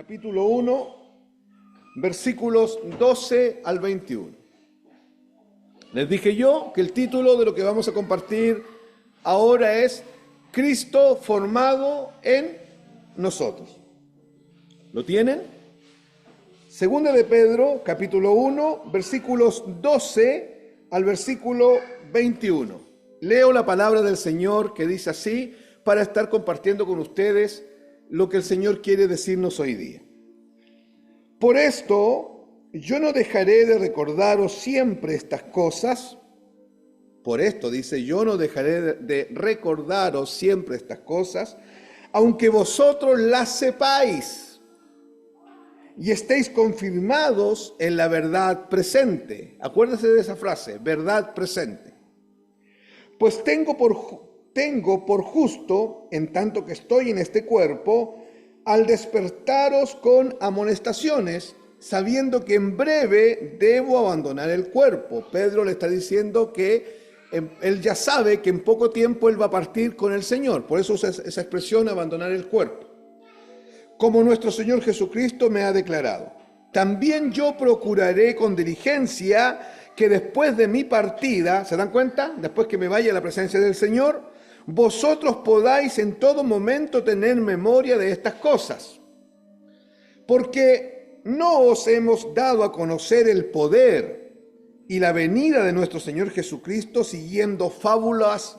capítulo 1, versículos 12 al 21. Les dije yo que el título de lo que vamos a compartir ahora es Cristo formado en nosotros. ¿Lo tienen? Segunda de Pedro, capítulo 1, versículos 12 al versículo 21. Leo la palabra del Señor que dice así para estar compartiendo con ustedes lo que el Señor quiere decirnos hoy día. Por esto, yo no dejaré de recordaros siempre estas cosas. Por esto, dice, yo no dejaré de recordaros siempre estas cosas, aunque vosotros las sepáis y estéis confirmados en la verdad presente. Acuérdense de esa frase, verdad presente. Pues tengo por justo, en tanto que estoy en este cuerpo, al despertaros con amonestaciones, sabiendo que en breve debo abandonar el cuerpo. Pedro le está diciendo que él ya sabe que en poco tiempo él va a partir con el Señor. Por eso usa esa expresión, abandonar el cuerpo. Como nuestro Señor Jesucristo me ha declarado. También yo procuraré con diligencia que después de mi partida, ¿se dan cuenta? Después que me vaya a la presencia del Señor, vosotros podáis en todo momento tener memoria de estas cosas. Porque no os hemos dado a conocer el poder y la venida de nuestro Señor Jesucristo siguiendo fábulas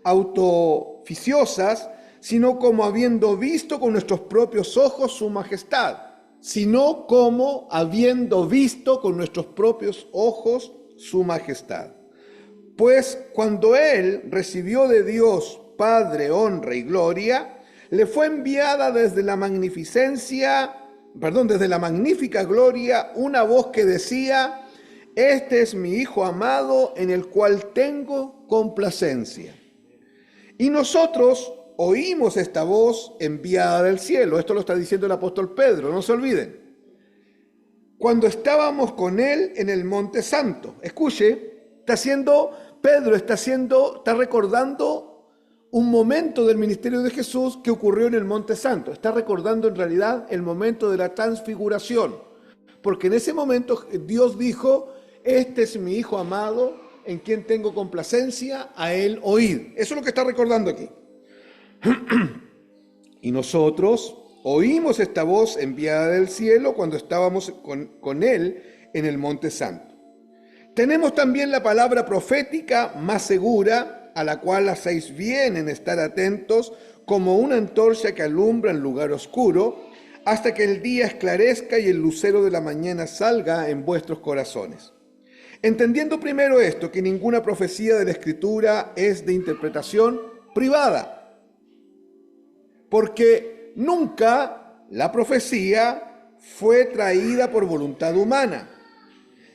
autoficiosas, sino como habiendo visto con nuestros propios ojos su majestad. Sino como habiendo visto con nuestros propios ojos su majestad. Pues cuando Él recibió de Dios Padre honra y gloria, le fue enviada desde la magnífica gloria una voz que decía: este es mi Hijo amado en el cual tengo complacencia. Y nosotros oímos esta voz enviada del cielo. Esto lo está diciendo el apóstol Pedro, no se olviden. Cuando estábamos con Él en el Monte Santo. Escuche, Pedro está recordando un momento del ministerio de Jesús que ocurrió en el Monte Santo. Está recordando en realidad el momento de la transfiguración. Porque en ese momento Dios dijo: este es mi Hijo amado, en quien tengo complacencia, a Él oíd. Eso es lo que está recordando aquí. Y nosotros oímos esta voz enviada del cielo cuando estábamos con Él en el Monte Santo. Tenemos también la palabra profética más segura, a la cual hacéis bien en estar atentos, como una antorcha que alumbra en lugar oscuro, hasta que el día esclarezca y el lucero de la mañana salga en vuestros corazones. Entendiendo primero esto, que ninguna profecía de la Escritura es de interpretación privada, porque nunca la profecía fue traída por voluntad humana,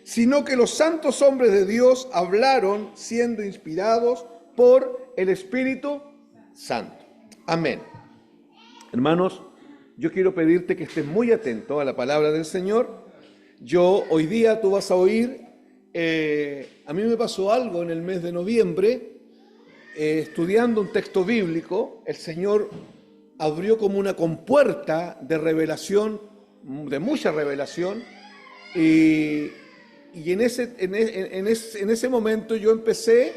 sino que los santos hombres de Dios hablaron siendo inspirados por el Espíritu Santo. Amén. Hermanos, yo quiero pedirte que estés muy atento a la palabra del Señor. Hoy día tú vas a oír, a mí me pasó algo en el mes de noviembre, estudiando un texto bíblico. El Señor abrió como una compuerta de revelación, de mucha revelación, y en ese momento yo empecé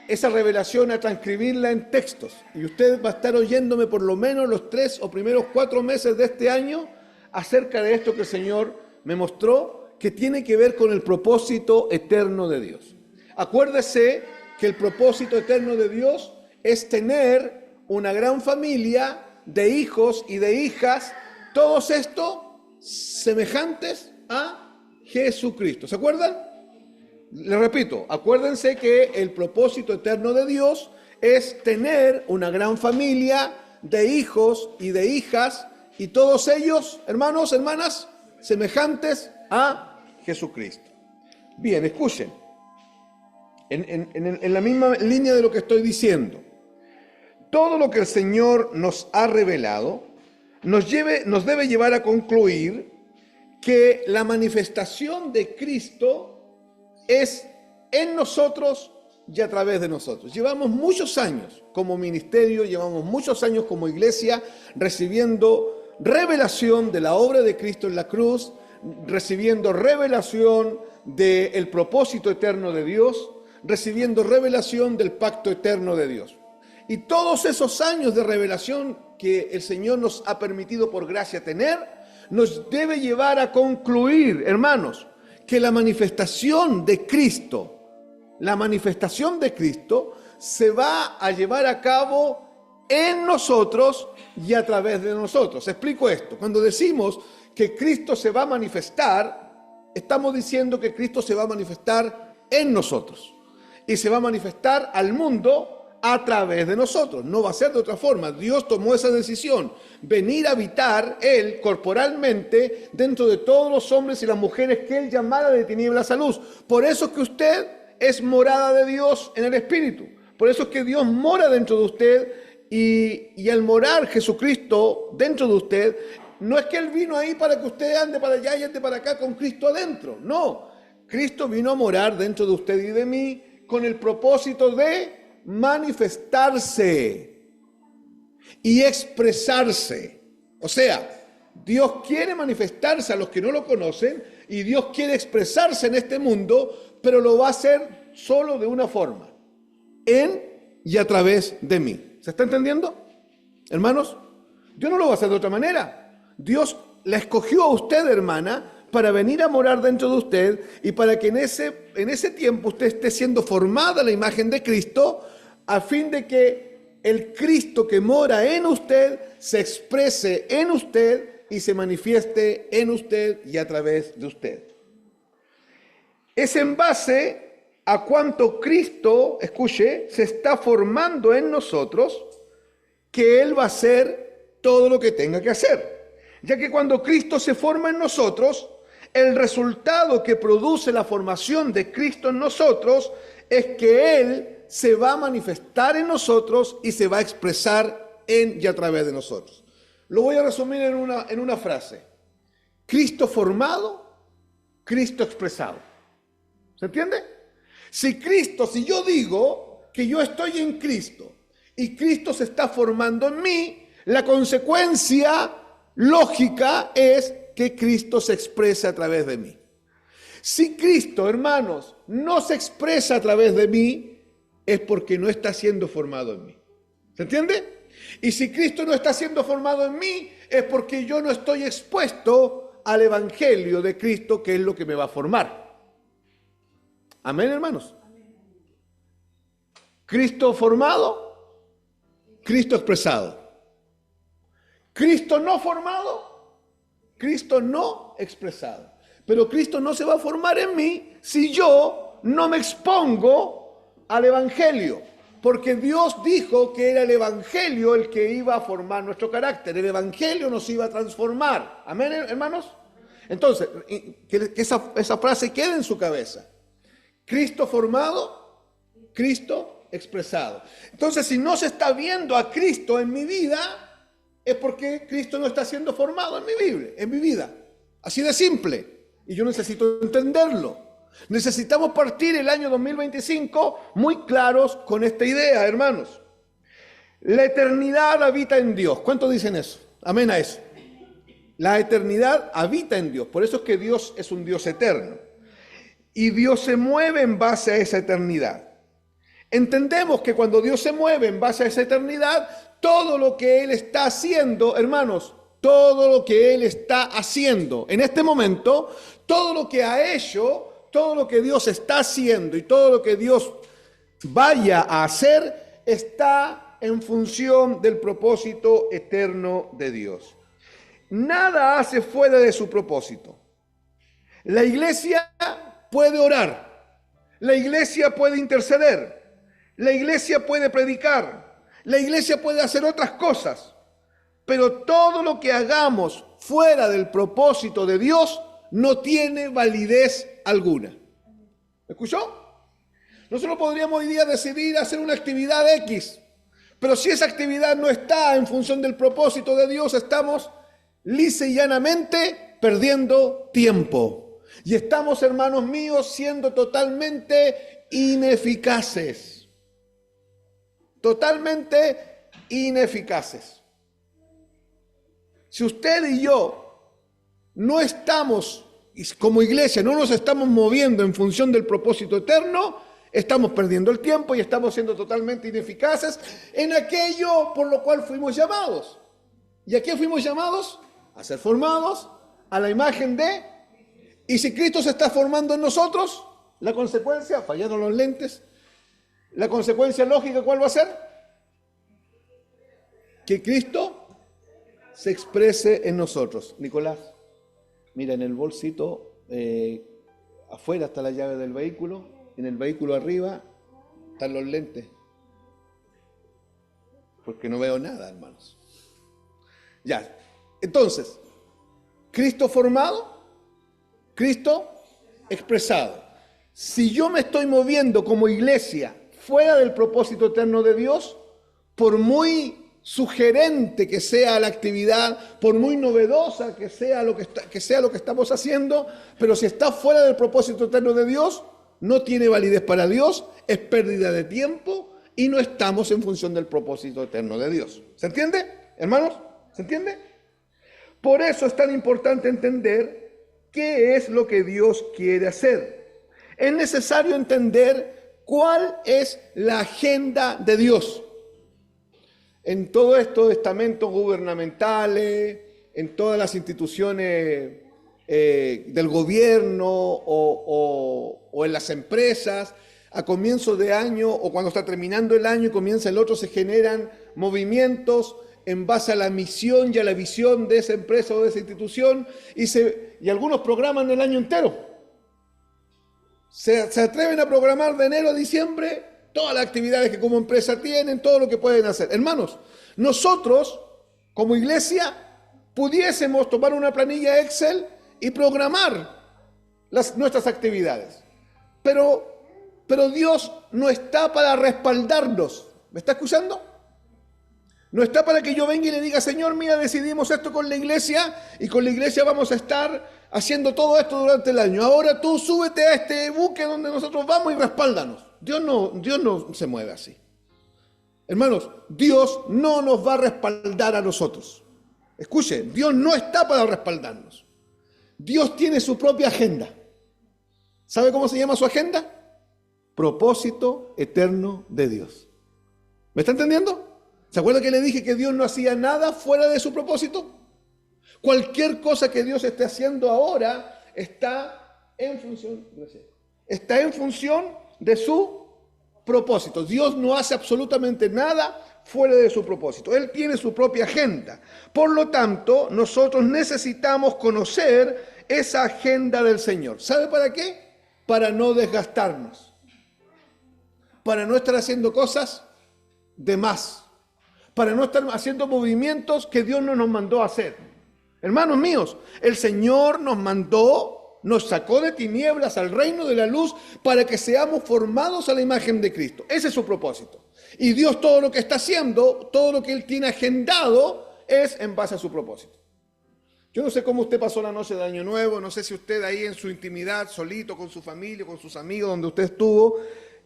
esa revelación a transcribirla en textos. Y usted va a estar oyéndome por lo menos los 3 o primeros 4 meses de este año acerca de esto que el Señor me mostró, que tiene que ver con el propósito eterno de Dios. Acuérdese que el propósito eterno de Dios es tener una gran familia de hijos y de hijas, todos estos semejantes a Jesucristo. ¿Se acuerdan? Les repito, acuérdense que el propósito eterno de Dios es tener una gran familia de hijos y de hijas, y todos ellos, hermanos, hermanas, semejantes a Jesucristo. Bien, escuchen, en la misma línea de lo que estoy diciendo, todo lo que el Señor nos ha revelado nos debe llevar a concluir que la manifestación de Cristo es en nosotros y a través de nosotros. Llevamos muchos años como ministerio, llevamos muchos años como iglesia recibiendo revelación de la obra de Cristo en la cruz, recibiendo revelación del propósito eterno de Dios, recibiendo revelación del pacto eterno de Dios. Y todos esos años de revelación que el Señor nos ha permitido por gracia tener, nos debe llevar a concluir, hermanos, que la manifestación de Cristo se va a llevar a cabo en nosotros y a través de nosotros. Explico esto. Cuando decimos que Cristo se va a manifestar, estamos diciendo que Cristo se va a manifestar en nosotros y se va a manifestar al mundo a través de nosotros. No va a ser de otra forma. Dios tomó esa decisión, venir a habitar Él corporalmente dentro de todos los hombres y las mujeres que Él llamara de tinieblas a luz. Por eso es que usted es morada de Dios en el Espíritu. Por eso es que Dios mora dentro de usted y al morar Jesucristo dentro de usted, no es que Él vino ahí para que usted ande para allá y ande para acá con Cristo adentro. No, Cristo vino a morar dentro de usted y de mí con el propósito de manifestarse y expresarse. O sea, Dios quiere manifestarse a los que no lo conocen y Dios quiere expresarse en este mundo, pero lo va a hacer solo de una forma, en y a través de mí. ¿Se está entendiendo, hermanos? Dios no lo va a hacer de otra manera. Dios la escogió a usted, hermana, para venir a morar dentro de usted y para que en ese tiempo usted esté siendo formada a la imagen de Cristo, a fin de que el Cristo que mora en usted se exprese en usted y se manifieste en usted y a través de usted. Es en base a cuánto Cristo, escuche, se está formando en nosotros, que Él va a hacer todo lo que tenga que hacer. Ya que cuando Cristo se forma en nosotros, el resultado que produce la formación de Cristo en nosotros es que Él se va a manifestar en nosotros y se va a expresar en y a través de nosotros. Lo voy a resumir en una frase. Cristo formado, Cristo expresado. ¿Se entiende? Si yo digo que yo estoy en Cristo y Cristo se está formando en mí, la consecuencia lógica es que Cristo se exprese a través de mí. Si Cristo, hermanos, no se expresa a través de mí, es porque no está siendo formado en mí. ¿Se entiende? Y si Cristo no está siendo formado en mí, es porque yo no estoy expuesto al Evangelio de Cristo, que es lo que me va a formar. Amén, hermanos. Cristo formado, Cristo expresado. Cristo no formado, Cristo no expresado. Pero Cristo no se va a formar en mí si yo no me expongo al Evangelio. Porque Dios dijo que era el Evangelio el que iba a formar nuestro carácter. El Evangelio nos iba a transformar. Amén, hermanos. Entonces, que esa frase quede en su cabeza. Cristo formado, Cristo expresado. Entonces, si no se está viendo a Cristo en mi vida, es porque Cristo no está siendo formado en mi vida. Así de simple. Y yo necesito entenderlo. Necesitamos partir el año 2025 muy claros con esta idea, hermanos. La eternidad habita en Dios. ¿Cuántos dicen eso? Amén a eso. La eternidad habita en Dios. Por eso es que Dios es un Dios eterno. Y Dios se mueve en base a esa eternidad. Entendemos que cuando Dios se mueve en base a esa eternidad, todo lo que Él está haciendo, hermanos, todo lo que Él está haciendo en este momento, todo lo que ha hecho, todo lo que Dios está haciendo y todo lo que Dios vaya a hacer, está en función del propósito eterno de Dios. Nada hace fuera de su propósito. La iglesia puede orar, la iglesia puede interceder, la iglesia puede predicar, la iglesia puede hacer otras cosas, pero todo lo que hagamos fuera del propósito de Dios no tiene validez alguna. ¿Me escuchó? Nosotros podríamos hoy día decidir hacer una actividad X, pero si esa actividad no está en función del propósito de Dios, estamos lisa y llanamente perdiendo tiempo. Y estamos, hermanos míos, siendo totalmente ineficaces. Totalmente ineficaces. Si usted y yo no estamos, como iglesia, no nos estamos moviendo en función del propósito eterno, estamos perdiendo el tiempo y estamos siendo totalmente ineficaces en aquello por lo cual fuimos llamados. ¿Y a qué fuimos llamados? A ser formados a la imagen de... Y si Cristo se está formando en nosotros, la consecuencia, fallaron los lentes, la consecuencia lógica, ¿cuál va a ser? Que Cristo se exprese en nosotros. Nicolás, mira, en el bolsito, afuera está la llave del vehículo, en el vehículo arriba están los lentes. Porque no veo nada, hermanos. Ya, entonces, Cristo formado, Cristo expresado. Si yo me estoy moviendo como iglesia fuera del propósito eterno de Dios, por muy sugerente que sea la actividad, por muy novedosa que sea lo que estamos haciendo, pero si está fuera del propósito eterno de Dios, no tiene validez para Dios, es pérdida de tiempo y no estamos en función del propósito eterno de Dios. ¿Se entiende, hermanos? ¿Se entiende? Por eso es tan importante entender qué es lo que Dios quiere hacer. Es necesario entender cuál es la agenda de Dios. En todos estos estamentos gubernamentales, en todas las instituciones del gobierno o en las empresas, a comienzo de año o cuando está terminando el año y comienza el otro, se generan movimientos en base a la misión y a la visión de esa empresa o de esa institución y algunos programan el año entero. Se atreven a programar de enero a diciembre todas las actividades que como empresa tienen, todo lo que pueden hacer. Hermanos, nosotros como iglesia pudiésemos tomar una planilla Excel y programar nuestras actividades. Pero Dios no está para respaldarnos. ¿Me está escuchando? No está para que yo venga y le diga, Señor, mira, decidimos esto con la iglesia y con la iglesia vamos a estar haciendo todo esto durante el año. Ahora tú súbete a este buque donde nosotros vamos y respáldanos. Dios no se mueve así. Hermanos, Dios no nos va a respaldar a nosotros. Escuche, Dios no está para respaldarnos. Dios tiene su propia agenda. ¿Sabe cómo se llama su agenda? Propósito eterno de Dios. ¿Me está entendiendo? ¿Se acuerda que le dije que Dios no hacía nada fuera de su propósito? Cualquier cosa que Dios esté haciendo ahora está en función de su propósito. Dios no hace absolutamente nada fuera de su propósito. Él tiene su propia agenda. Por lo tanto, nosotros necesitamos conocer esa agenda del Señor. ¿Sabe para qué? Para no desgastarnos. Para no estar haciendo cosas de más. Para no estar haciendo movimientos que Dios no nos mandó a hacer. Hermanos míos, el Señor nos sacó de tinieblas al reino de la luz para que seamos formados a la imagen de Cristo. Ese es su propósito. Y Dios todo lo que está haciendo, todo lo que Él tiene agendado, es en base a su propósito. Yo no sé cómo usted pasó la noche de Año Nuevo, no sé si usted ahí en su intimidad, solito, con su familia, con sus amigos, donde usted estuvo,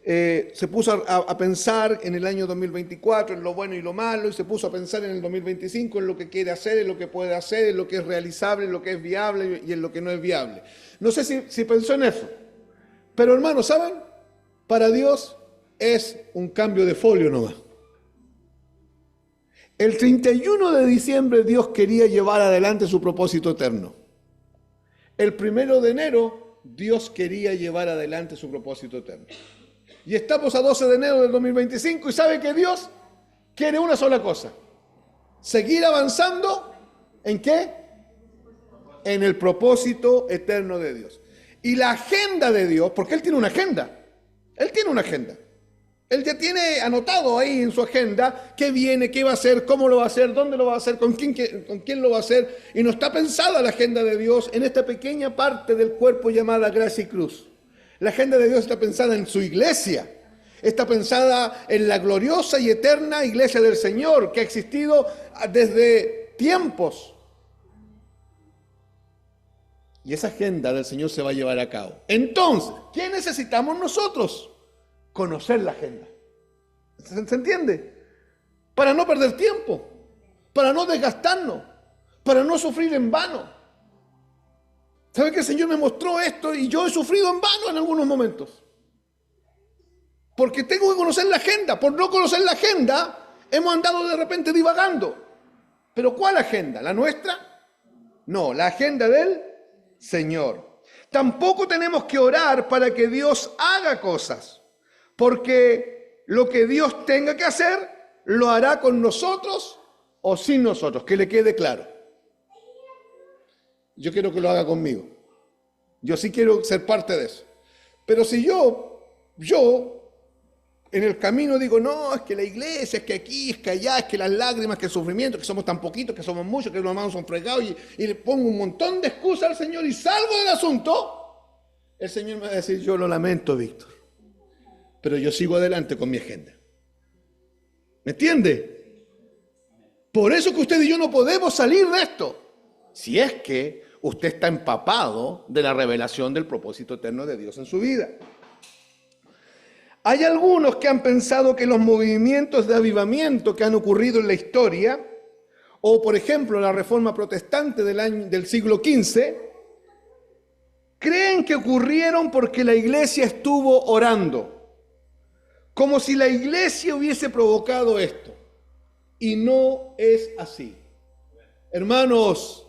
se puso a pensar en el año 2024, en lo bueno y lo malo, y se puso a pensar en el 2025, en lo que quiere hacer, en lo que puede hacer, en lo que es realizable, en lo que es viable y en lo que no es viable. No sé si pensó en eso. Pero hermanos, ¿saben? Para Dios es un cambio de folio nomás. El 31 de diciembre Dios quería llevar adelante su propósito eterno. El 1 de enero Dios quería llevar adelante su propósito eterno. Y estamos a 12 de enero del 2025 y sabe que Dios quiere una sola cosa. Seguir avanzando, ¿en qué? En el propósito eterno de Dios. Y la agenda de Dios, porque Él tiene una agenda. Él tiene una agenda. Él ya tiene anotado ahí en su agenda qué viene, qué va a hacer, cómo lo va a hacer, dónde lo va a hacer, con quién lo va a hacer. Y no está pensada la agenda de Dios en esta pequeña parte del cuerpo llamada gracia y cruz. La agenda de Dios está pensada en su iglesia. Está pensada en la gloriosa y eterna iglesia del Señor que ha existido desde tiempos. Y esa agenda del Señor se va a llevar a cabo. Entonces, ¿qué necesitamos nosotros? Conocer la agenda. ¿Se entiende? Para no perder tiempo, para no desgastarnos, para no sufrir en vano. ¿Sabe que el Señor me mostró esto y yo he sufrido en vano en algunos momentos? Porque tengo que conocer la agenda. Por no conocer la agenda, hemos andado de repente divagando. ¿Pero cuál agenda? ¿La nuestra? No, la agenda del Señor. Tampoco tenemos que orar para que Dios haga cosas, porque lo que Dios tenga que hacer, lo hará con nosotros o sin nosotros, que le quede claro. Yo quiero que lo haga conmigo. Yo sí quiero ser parte de eso. Pero si yo en el camino digo, no, es que la iglesia, es que aquí, es que allá, es que las lágrimas, que el sufrimiento, que somos tan poquitos, que somos muchos, que los hermanos son fregados, y le pongo un montón de excusas al Señor y salgo del asunto, el Señor me va a decir, yo lo lamento, Víctor, pero yo sigo adelante con mi agenda. ¿Me entiende? Por eso que usted y yo no podemos salir de esto, si es que usted está empapado de la revelación del propósito eterno de Dios en su vida. Hay algunos que han pensado que los movimientos de avivamiento que han ocurrido en la historia, o por ejemplo la Reforma Protestante del siglo XV, creen que ocurrieron porque la iglesia estuvo orando, como si la iglesia hubiese provocado esto. Y no es así. Hermanos,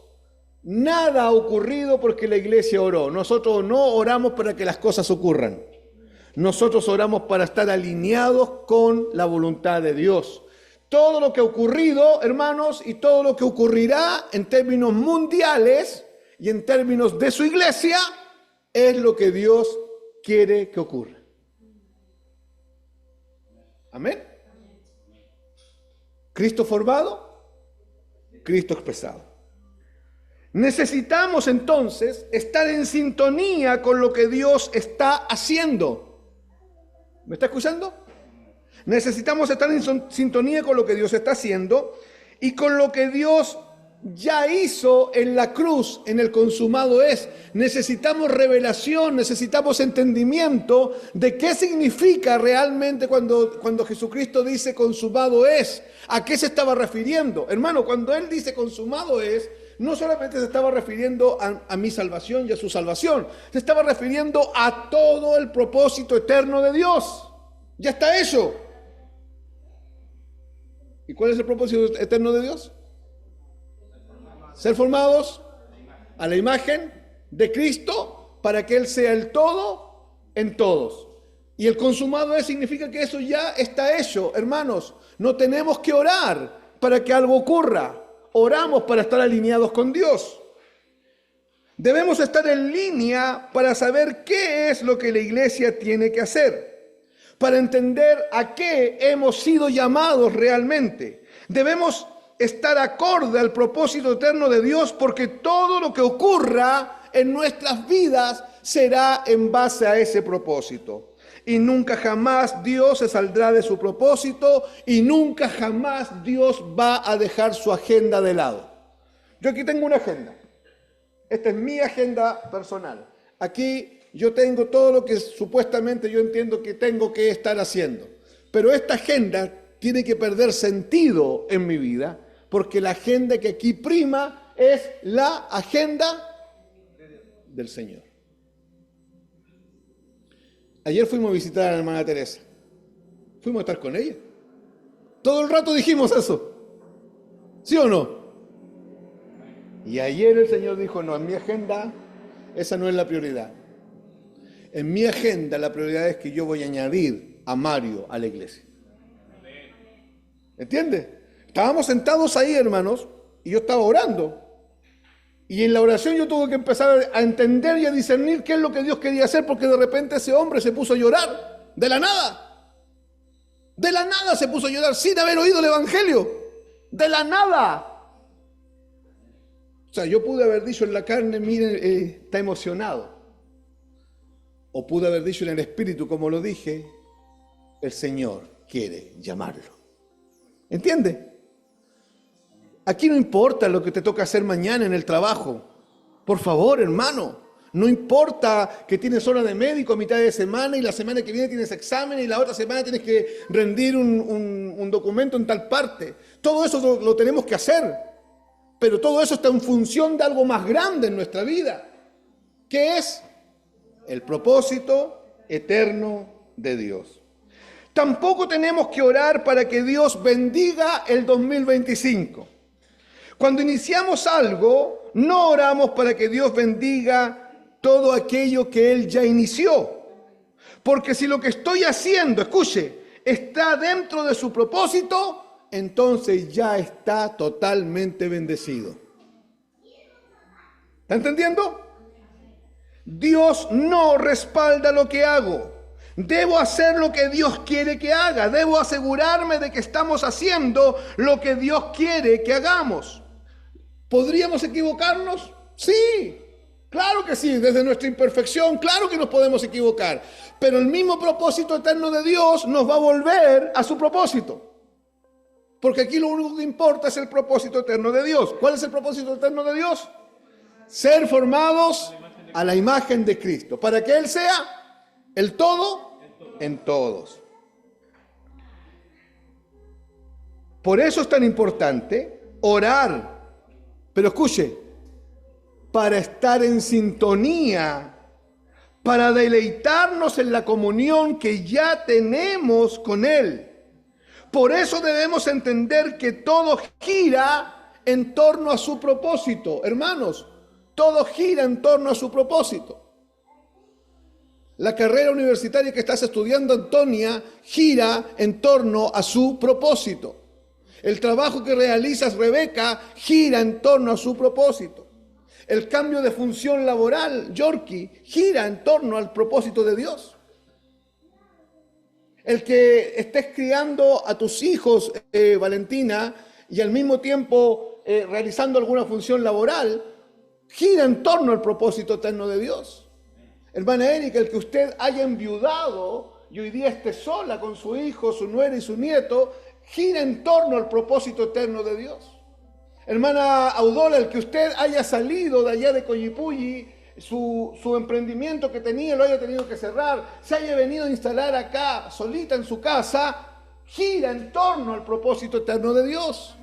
nada ha ocurrido porque la iglesia oró. Nosotros no oramos para que las cosas ocurran. Nosotros oramos para estar alineados con la voluntad de Dios. Todo lo que ha ocurrido, hermanos, y todo lo que ocurrirá en términos mundiales y en términos de su iglesia, es lo que Dios quiere que ocurra. Amén. Cristo formado, Cristo expresado. Necesitamos entonces estar en sintonía con lo que Dios está haciendo. ¿Me está escuchando? Necesitamos estar en sintonía con lo que Dios está haciendo y con lo que Dios ya hizo en la cruz, en el consumado es. Necesitamos revelación, necesitamos entendimiento de qué significa realmente cuando Jesucristo dice consumado es. ¿A qué se estaba refiriendo? Hermano, cuando Él dice consumado es, no solamente se estaba refiriendo a mi salvación y a su salvación, se estaba refiriendo a todo el propósito eterno de Dios. Ya está hecho. ¿Y cuál es el propósito eterno de Dios? Ser formados a la imagen de Cristo para que Él sea el todo en todos. Y el consumado es significa que eso ya está hecho, hermanos. No tenemos que orar para que algo ocurra. Oramos para estar alineados con Dios. Debemos estar en línea para saber qué es lo que la iglesia tiene que hacer, para entender a qué hemos sido llamados realmente. Debemos estar acorde al propósito eterno de Dios, porque todo lo que ocurra en nuestras vidas será en base a ese propósito. Y nunca jamás Dios se saldrá de su propósito y nunca jamás Dios va a dejar su agenda de lado. Yo aquí tengo una agenda. Esta es mi agenda personal. Aquí yo tengo todo lo que supuestamente yo entiendo que tengo que estar haciendo. Pero esta agenda tiene que perder sentido en mi vida, porque la agenda que aquí prima es la agenda del Señor. Ayer fuimos a visitar a la hermana Teresa. Fuimos a estar con ella. Todo el rato dijimos eso. ¿Sí o no? Y ayer el Señor dijo, no, en mi agenda esa no es la prioridad. En mi agenda la prioridad es que yo voy a añadir a Mario a la iglesia. ¿Entiendes? Estábamos sentados ahí, hermanos, y yo estaba orando. Y en la oración yo tuve que empezar a entender y a discernir qué es lo que Dios quería hacer, porque de repente ese hombre se puso a llorar, de la nada. De la nada se puso a llorar, sin haber oído el Evangelio. De la nada. O sea, yo pude haber dicho en la carne, miren, está emocionado. O pude haber dicho en el espíritu, como lo dije, el Señor quiere llamarlo. ¿Entiende? Aquí no importa lo que te toca hacer mañana en el trabajo. Por favor, hermano. No importa que tienes hora de médico a mitad de semana y la semana que viene tienes examen y la otra semana tienes que rendir un documento en tal parte. Todo eso lo tenemos que hacer. Pero todo eso está en función de algo más grande en nuestra vida, que es el propósito eterno de Dios. Tampoco tenemos que orar para que Dios bendiga el 2025. Cuando iniciamos algo, no oramos para que Dios bendiga todo aquello que Él ya inició. Porque si lo que estoy haciendo, escuche, está dentro de su propósito, entonces ya está totalmente bendecido. ¿Está entendiendo? Dios no respalda lo que hago. Debo hacer lo que Dios quiere que haga. Debo asegurarme de que estamos haciendo lo que Dios quiere que hagamos. ¿Podríamos equivocarnos? Sí, claro que sí. Desde nuestra imperfección, claro que nos podemos equivocar. Pero el mismo propósito eterno de Dios nos va a volver a su propósito. Porque aquí lo único que importa es el propósito eterno de Dios. ¿Cuál es el propósito eterno de Dios? Ser formados a la imagen de Cristo, para que Él sea el todo en todos. Por eso es tan importante orar, pero escuche, para estar en sintonía, para deleitarnos en la comunión que ya tenemos con Él. Por eso debemos entender que todo gira en torno a su propósito. Hermanos, todo gira en torno a su propósito. La carrera universitaria que estás estudiando, Antonia, gira en torno a su propósito. El trabajo que realizas, Rebeca, gira en torno a su propósito. El cambio de función laboral, Yorkie, gira en torno al propósito de Dios. El que estés criando a tus hijos, Valentina, y al mismo tiempo realizando alguna función laboral, gira en torno al propósito eterno de Dios. Hermana Erika, el que usted haya enviudado y hoy día esté sola con su hijo, su nuera y su nieto, gira en torno al propósito eterno de Dios. Hermana Audola, el que usted haya salido de allá de Coyipulli, su emprendimiento que tenía lo haya tenido que cerrar, se haya venido a instalar acá solita en su casa, gira en torno al propósito eterno de Dios.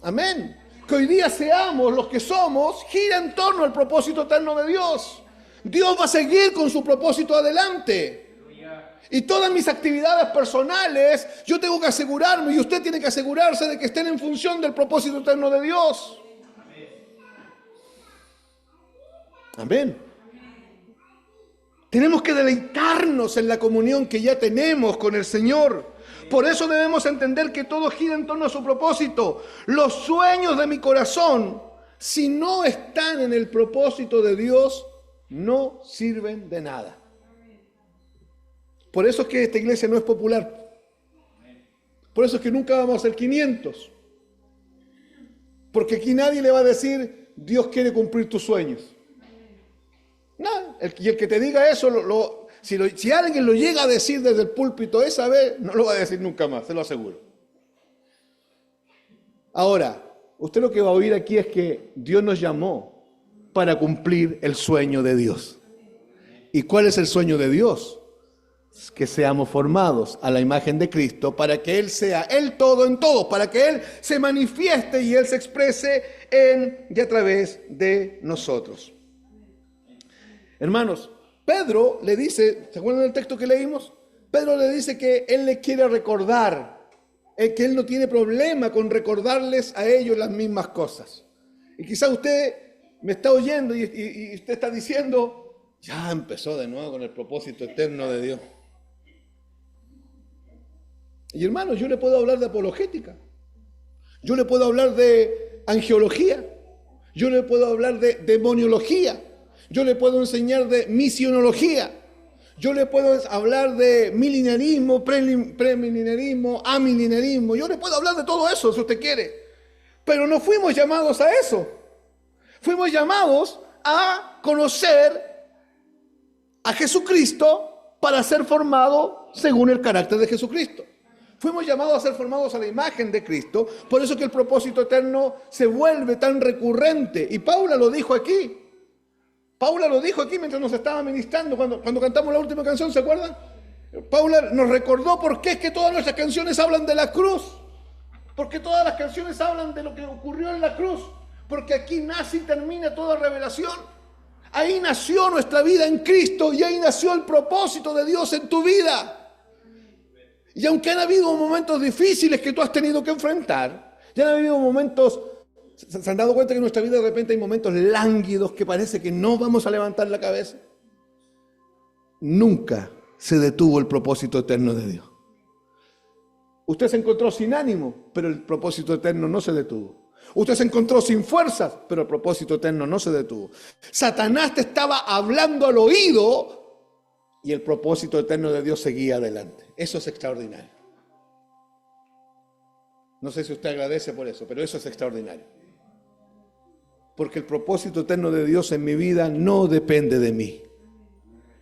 Amén. Que hoy día seamos los que somos, gira en torno al propósito eterno de Dios. Dios va a seguir con su propósito adelante. Y todas mis actividades personales, yo tengo que asegurarme, y usted tiene que asegurarse de que estén en función del propósito eterno de Dios. Amén. Tenemos que deleitarnos en la comunión que ya tenemos con el Señor. Por eso debemos entender que todo gira en torno a su propósito. Los sueños de mi corazón, si no están en el propósito de Dios, no sirven de nada. Por eso es que esta iglesia no es popular. Por eso es que nunca vamos a ser 500. Porque aquí nadie le va a decir, Dios quiere cumplir tus sueños. No, y el que te diga eso, si alguien lo llega a decir desde el púlpito esa vez, no lo va a decir nunca más, se lo aseguro. Ahora, usted lo que va a oír aquí es que Dios nos llamó para cumplir el sueño de Dios. ¿Y cuál es el sueño de Dios? Que seamos formados a la imagen de Cristo para que Él sea el todo en todos, para que Él se manifieste y Él se exprese en y a través de nosotros. Hermanos, Pedro le dice, ¿se acuerdan del texto que leímos? Pedro le dice que Él les quiere recordar, que Él no tiene problema con recordarles a ellos las mismas cosas. Y quizá usted me está oyendo y usted está diciendo, ya empezó de nuevo con el propósito eterno de Dios. Y hermanos, yo le puedo hablar de apologética, yo le puedo hablar de angeología, yo le puedo hablar de demoniología, yo le puedo enseñar de misionología, yo le puedo hablar de milenarismo, premilenarismo, amilenarismo, yo le puedo hablar de todo eso si usted quiere, pero no fuimos llamados a eso. Fuimos llamados a conocer a Jesucristo para ser formado según el carácter de Jesucristo. Fuimos llamados a ser formados a la imagen de Cristo, por eso que el propósito eterno se vuelve tan recurrente. Y Paula lo dijo aquí. Paula lo dijo aquí mientras nos estaba ministrando, cuando cantamos la última canción, ¿se acuerdan? Paula nos recordó por qué es que todas nuestras canciones hablan de la cruz. Porque todas las canciones hablan de lo que ocurrió en la cruz. Porque aquí nace y termina toda revelación. Ahí nació nuestra vida en Cristo y ahí nació el propósito de Dios en tu vida. Y aunque han habido momentos difíciles que tú has tenido que enfrentar, ya han habido momentos, ¿se han dado cuenta que en nuestra vida de repente hay momentos lánguidos que parece que no vamos a levantar la cabeza? Nunca se detuvo el propósito eterno de Dios. Usted se encontró sin ánimo, pero el propósito eterno no se detuvo. Usted se encontró sin fuerzas, pero el propósito eterno no se detuvo. Satanás te estaba hablando al oído y el propósito eterno de Dios seguía adelante. Eso es extraordinario. No sé si usted agradece por eso, pero eso es extraordinario. Porque el propósito eterno de Dios en mi vida no depende de mí.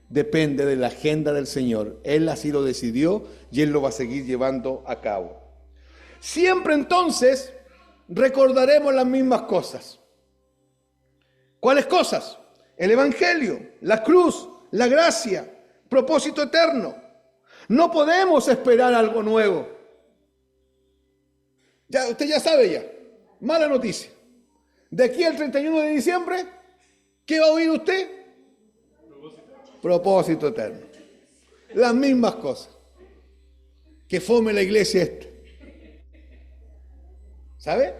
Depende de la agenda del Señor. Él así lo decidió y Él lo va a seguir llevando a cabo. Siempre entonces recordaremos las mismas cosas. ¿Cuáles cosas? El Evangelio, la cruz, la gracia, propósito eterno. No podemos esperar algo nuevo. Ya, usted ya sabe ya. Mala noticia. De aquí al 31 de diciembre, ¿qué va a oír usted? Propósito eterno. Las mismas cosas. Que fome la iglesia esta. ¿Sabe?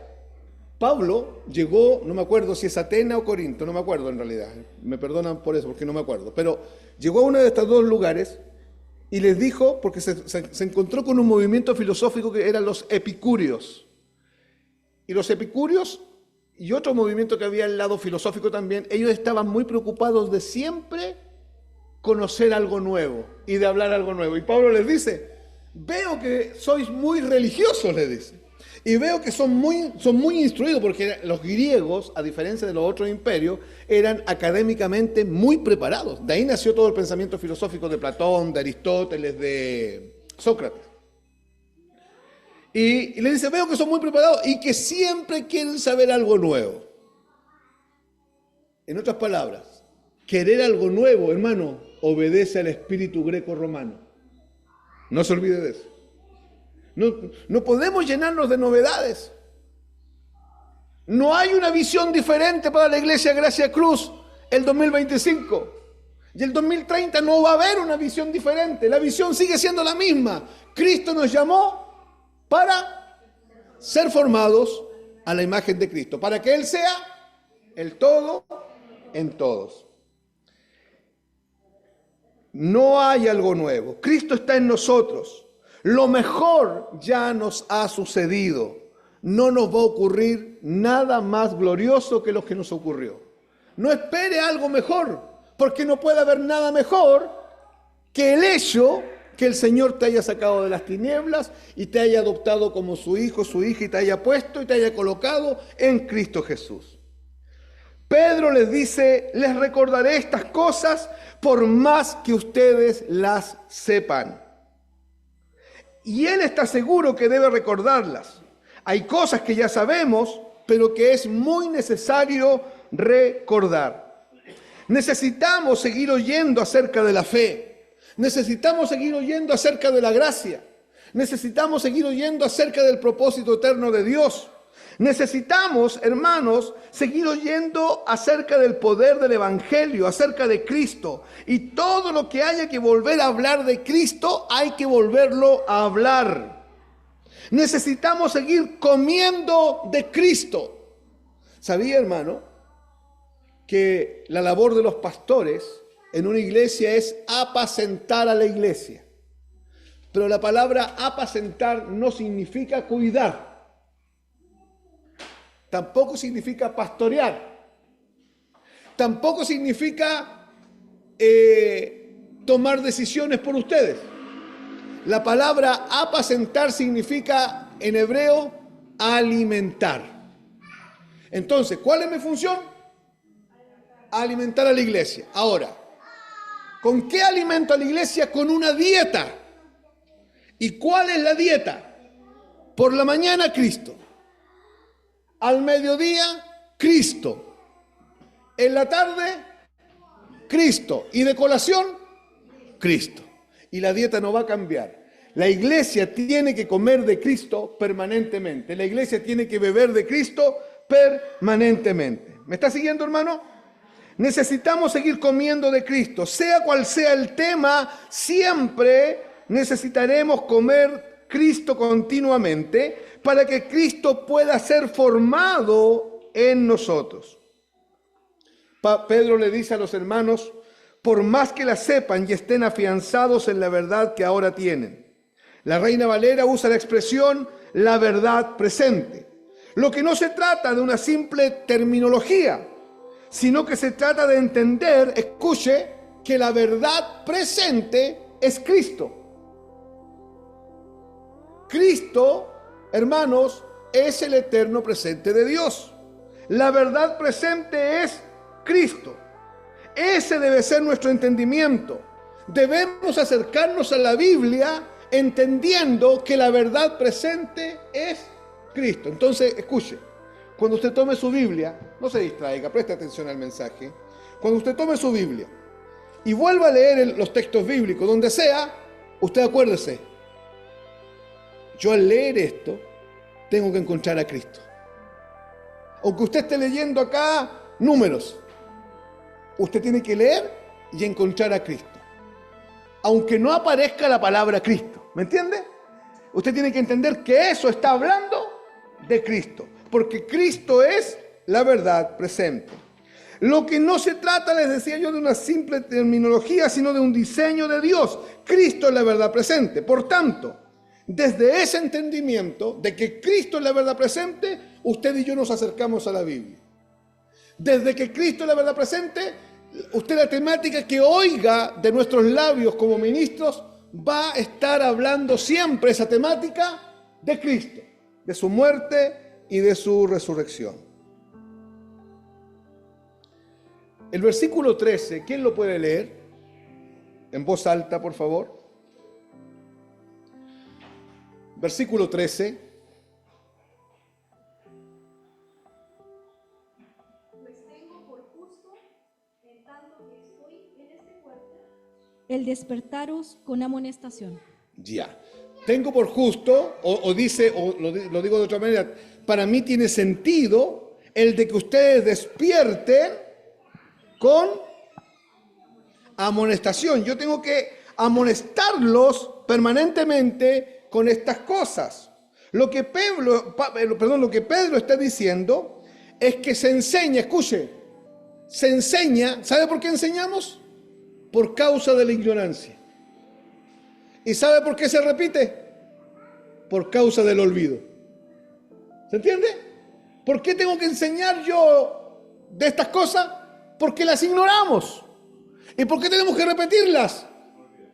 Pablo llegó, no me acuerdo si es Atenas o Corinto, no me acuerdo en realidad. Me perdonan por eso, porque no me acuerdo. Pero llegó a uno de estos dos lugares y les dijo, porque se encontró con un movimiento filosófico que eran los epicúreos. Y los epicúreos y otro movimiento que había al lado filosófico también, ellos estaban muy preocupados de siempre conocer algo nuevo y de hablar algo nuevo. Y Pablo les dice, veo que sois muy religiosos, les dice. Y veo que son muy instruidos, porque los griegos, a diferencia de los otros imperios, eran académicamente muy preparados. De ahí nació todo el pensamiento filosófico de Platón, de Aristóteles, de Sócrates. Y le dice, veo que son muy preparados y que siempre quieren saber algo nuevo. En otras palabras, querer algo nuevo, hermano, obedece al espíritu greco-romano. No se olvide de eso. No podemos llenarnos de novedades. No hay una visión diferente para la Iglesia Gracia Cruz el 2025. Y el 2030 no va a haber una visión diferente. La visión sigue siendo la misma. Cristo nos llamó para ser formados a la imagen de Cristo, para que Él sea el todo en todos. No hay algo nuevo. Cristo está en nosotros. Lo mejor ya nos ha sucedido. No nos va a ocurrir nada más glorioso que lo que nos ocurrió. No espere algo mejor, porque no puede haber nada mejor que el hecho que el Señor te haya sacado de las tinieblas y te haya adoptado como su hijo, su hija, y te haya puesto y te haya colocado en Cristo Jesús. Pedro les dice, les recordaré estas cosas por más que ustedes las sepan. Y él está seguro que debe recordarlas. Hay cosas que ya sabemos, pero que es muy necesario recordar. Necesitamos seguir oyendo acerca de la fe. Necesitamos seguir oyendo acerca de la gracia. Necesitamos seguir oyendo acerca del propósito eterno de Dios. Necesitamos, hermanos, seguir oyendo acerca del poder del Evangelio, acerca de Cristo. Y todo lo que haya que volver a hablar de Cristo, hay que volverlo a hablar. Necesitamos seguir comiendo de Cristo. ¿Sabía, hermano, que la labor de los pastores en una iglesia es apacentar a la iglesia? Pero la palabra apacentar no significa cuidar. Tampoco significa pastorear. Tampoco significa tomar decisiones por ustedes. La palabra apacentar significa en hebreo alimentar. Entonces, ¿cuál es mi función? Alimentar a la iglesia. Ahora, ¿con qué alimento a la iglesia? Con una dieta. ¿Y cuál es la dieta? Por la mañana, Cristo. Al mediodía, Cristo. En la tarde, Cristo. Y de colación, Cristo. Y la dieta no va a cambiar. La iglesia tiene que comer de Cristo permanentemente. La iglesia tiene que beber de Cristo permanentemente. ¿Me está siguiendo, hermano? Necesitamos seguir comiendo de Cristo. Sea cual sea el tema, siempre necesitaremos comer Cristo continuamente para que Cristo pueda ser formado en nosotros. Pedro le dice a los hermanos, por más que la sepan y estén afianzados en la verdad que ahora tienen. La Reina Valera usa la expresión la verdad presente. Lo que no se trata de una simple terminología, sino que se trata de entender, escuche, que la verdad presente es Cristo. Cristo, hermanos, es el eterno presente de Dios. La verdad presente es Cristo. Ese debe ser nuestro entendimiento. Debemos acercarnos a la Biblia entendiendo que la verdad presente es Cristo. Entonces, escuche, cuando usted tome su Biblia, no se distraiga, preste atención al mensaje. Cuando usted tome su Biblia y vuelva a leer los textos bíblicos, donde sea, usted acuérdese, yo al leer esto, tengo que encontrar a Cristo. Aunque usted esté leyendo acá números, usted tiene que leer y encontrar a Cristo. Aunque no aparezca la palabra Cristo, ¿me entiende? Usted tiene que entender que eso está hablando de Cristo, porque Cristo es la verdad presente. Lo que no se trata, les decía yo, de una simple terminología, sino de un diseño de Dios. Cristo es la verdad presente. Por tanto, desde ese entendimiento de que Cristo es la verdad presente, usted y yo nos acercamos a la Biblia. Desde que Cristo es la verdad presente, usted la temática que oiga de nuestros labios como ministros va a estar hablando siempre esa temática de Cristo, de su muerte y de su resurrección. El versículo 13, ¿quién lo puede leer? En voz alta, por favor. Versículo 13. Pues tengo por justo, en tanto que estoy en este cuerpo, el despertaros con amonestación. Ya. Tengo por justo, o lo digo de otra manera, para mí tiene sentido el de que ustedes despierten con amonestación. Yo tengo que amonestarlos permanentemente con estas cosas. Lo que Pedro está diciendo es que se enseña, escuche, se enseña, ¿sabe por qué enseñamos? Por causa de la ignorancia. ¿Y sabe por qué se repite? Por causa del olvido. ¿Se entiende? ¿Por qué tengo que enseñar yo de estas cosas? Porque las ignoramos. ¿Y por qué tenemos que repetirlas?